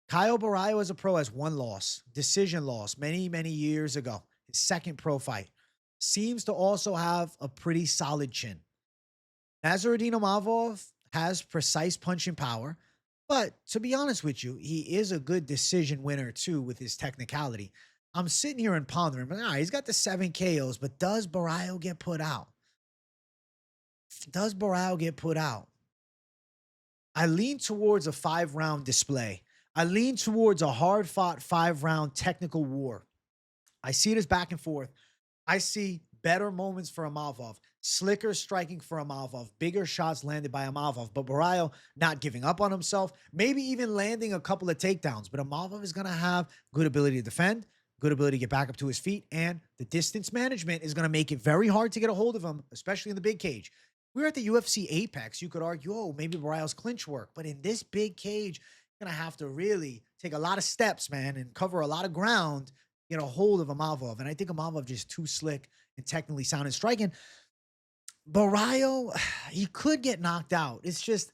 Caio Borralho as a pro has one loss, decision loss, many, many years ago. His second pro fight. Seems to also have a pretty solid chin. Nasruddin Imavov has precise punching power, but to be honest with you, he is a good decision winner too with his technicality. I'm sitting here and pondering, but all right, he's got the 7 KOs, but does Borralho get put out? Does Borralho get put out? I lean towards a 5-round display. I lean towards a hard-fought 5-round technical war. I see it as back and forth. I see better moments for Imavov, slicker striking for Imavov, bigger shots landed by Imavov, but Borralho not giving up on himself, maybe even landing a couple of takedowns. But Imavov is going to have good ability to defend, good ability to get back up to his feet, and the distance management is going to make it very hard to get a hold of him, especially in the big cage. We were at the UFC Apex. You could argue, oh, maybe Borralho's clinch work, but in this big cage, you're going to have to really take a lot of steps, man, and cover a lot of ground, get a hold of Imavov. And I think Imavov just too slick and technically sound in striking. Borralho, he could get knocked out. It's just,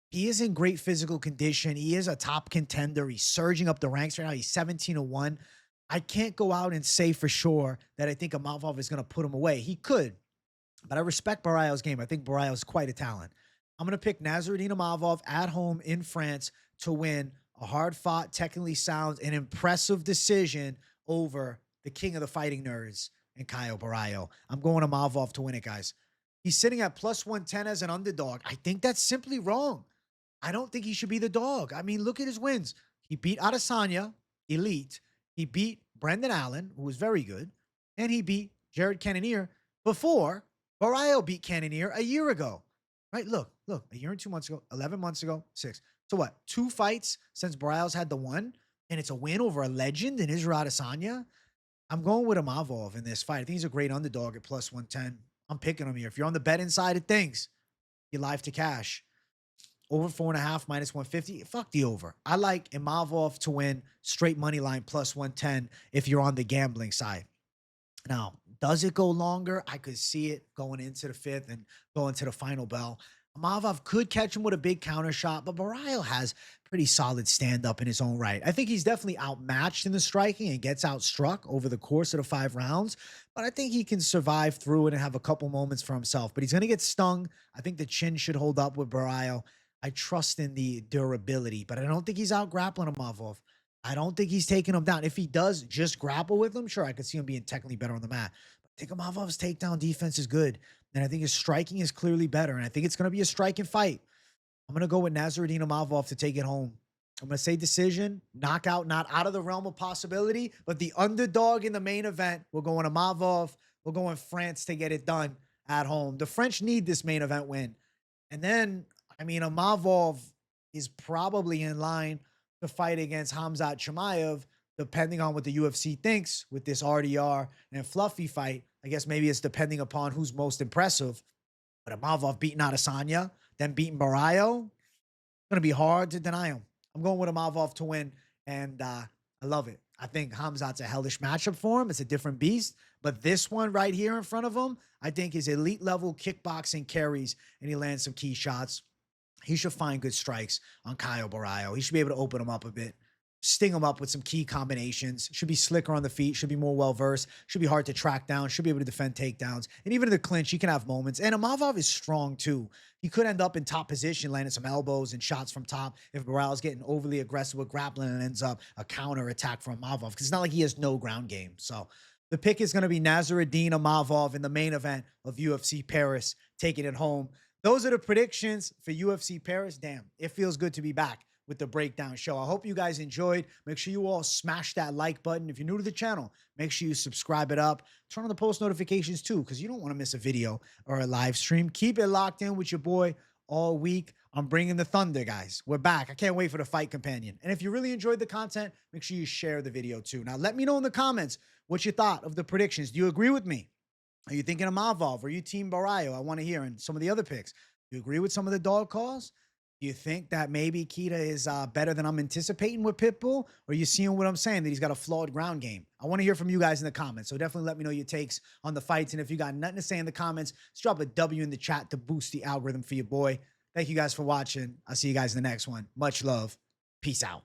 he is in great physical condition. He is a top contender. He's surging up the ranks right now. He's 17-1. I can't go out and say for sure that I think Imavov is going to put him away. He could, but I respect Borralho's game. I think Borralho is quite a talent. I'm going to pick Nasruddin Imavov at home in France to win a hard-fought, technically sound, and impressive decision over the king of the fighting nerds and Caio Borralho. I'm going Imavov to win it, guys. He's sitting at +110 as an underdog. I think that's simply wrong. I don't think he should be the dog. I mean, look at his wins. He beat Adesanya, elite. He beat Brendan Allen, who was very good. And he beat Jared Cannonier before Borralho beat Cannonier a year ago. Right? Look, a year and 2 months ago, 11 months ago, 6. So what? 2 fights since Borralho's had the one, and it's a win over a legend in Israel Adesanya. I'm going with Imavov in this fight. I think he's a great underdog at +110. I'm picking him here. If you're on the betting side of things, you're live to cash. Over 4.5 -150. Fuck the over. I like Imavov to win straight money line +110 if you're on the gambling side. Now, does it go longer? I could see it going into the 5th and going to the final bell. Imavov could catch him with a big counter shot, but Borralho has pretty solid stand-up in his own right. I think he's definitely outmatched in the striking and gets outstruck over the course of the 5 rounds, but I think he can survive through it and have a couple moments for himself. But he's going to get stung. I think the chin should hold up with Borralho. I trust in the durability, but I don't think he's out-grappling Imavov. I don't think he's taking him down. If he does just grapple with him, sure, I could see him being technically better on the mat. But I think Imavov's takedown defense is good, and I think his striking is clearly better, and I think it's going to be a striking fight. I'm going to go with Nasruddin Imavov to take it home. I'm going to say decision, knockout, not out of the realm of possibility, but the underdog in the main event. We're going Imavov. We're going France to get it done at home. The French need this main event win. And then, I mean, Imavov is probably in line to fight against Khamzat Chimaev, depending on what the UFC thinks with this RDR and Fluffy fight. I guess maybe it's depending upon who's most impressive. But Imavov beating Adesanya, then beating Borralho, it's going to be hard to deny him. I'm going with Imavov to win, and I love it. I think Khamzat's a hellish matchup for him. It's a different beast. But this one right here in front of him, I think his elite-level kickboxing carries, and he lands some key shots. He should find good strikes on Caio Borralho. He should be able to open him up a bit, sting him up with some key combinations. Should be slicker on the feet, should be more well-versed, should be hard to track down, should be able to defend takedowns. And even in the clinch, he can have moments. And Imavov is strong, too. He could end up in top position, landing some elbows and shots from top if Borralho's getting overly aggressive with grappling and ends up a counter attack from Imavov, because it's not like he has no ground game. So the pick is going to be Nasruddin Imavov in the main event of UFC Paris, taking it home. Those are the predictions for UFC Paris. Damn, it feels good to be back with the breakdown show. I hope you guys enjoyed. Make sure you all smash that like button. If you're new to the channel, make sure you subscribe it up. Turn on the post notifications too, because you don't want to miss a video or a live stream. Keep it locked in with your boy all week. I'm bringing the thunder, guys. We're back. I can't wait for the fight companion. And if you really enjoyed the content, make sure you share the video too. Now, let me know in the comments what you thought of the predictions. Do you agree with me? Are you thinking of Imavov? Are you team Borralho? I want to hear. And some of the other picks. Do you agree with some of the dog calls? Do you think that maybe Keita is better than I'm anticipating with Pitbull? Or are you seeing what I'm saying, that he's got a flawed ground game? I want to hear from you guys in the comments. So definitely let me know your takes on the fights. And if you got nothing to say in the comments, just drop a W in the chat to boost the algorithm for your boy. Thank you guys for watching. I'll see you guys in the next one. Much love. Peace out.